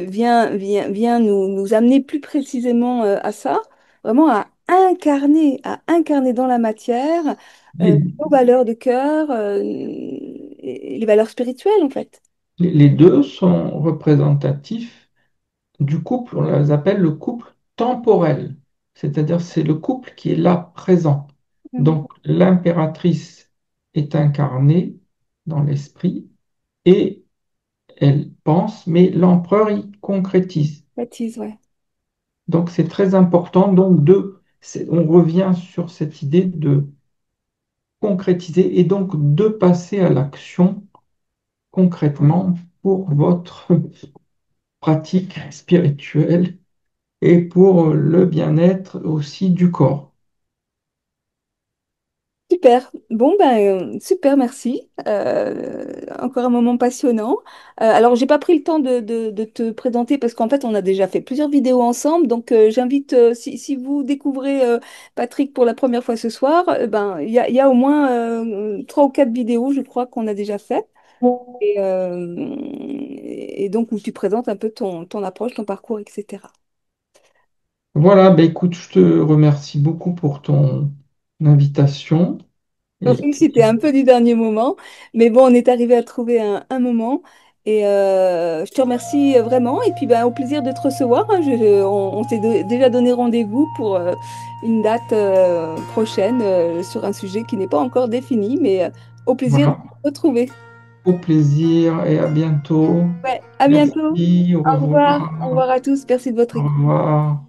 vient nous amener plus précisément à ça, vraiment à incarner dans la matière Les, nos valeurs de cœur et les valeurs spirituelles en fait. les deux sont représentatifs du couple, on les appelle le couple temporel, c'est-à-dire c'est le couple qui est là présent. Mhm. Donc l'impératrice est incarnée dans l'esprit et elle pense, mais l'empereur y concrétise. Baptise, ouais. Donc c'est très important on revient sur cette idée de concrétiser et donc de passer à l'action concrètement pour votre pratique spirituelle et pour le bien-être aussi du corps. Super. Bon, ben, super, merci. Encore un moment passionnant. Alors, j'ai pas pris le temps de te présenter parce qu'en fait, on a déjà fait plusieurs vidéos ensemble. Donc, j'invite, si vous découvrez Patrick pour la première fois ce soir, ben, il y a au moins 3 ou 4 vidéos, je crois, qu'on a déjà fait. Et donc, où tu présentes un peu ton approche, ton parcours, etc. Voilà, ben écoute, je te remercie beaucoup pour ton invitation. Et Oui, c'était un peu du dernier moment, mais bon, on est arrivé à trouver un moment. Et je te remercie vraiment. Et puis, ben, au plaisir de te recevoir, hein. On s'est déjà donné rendez-vous pour une date prochaine sur un sujet qui n'est pas encore défini, mais au plaisir de voilà, te retrouver. au plaisir et à bientôt. Ouais, à bientôt. Merci, au Au revoir. Au revoir, revoir à tous. Merci de votre au écoute. revoir.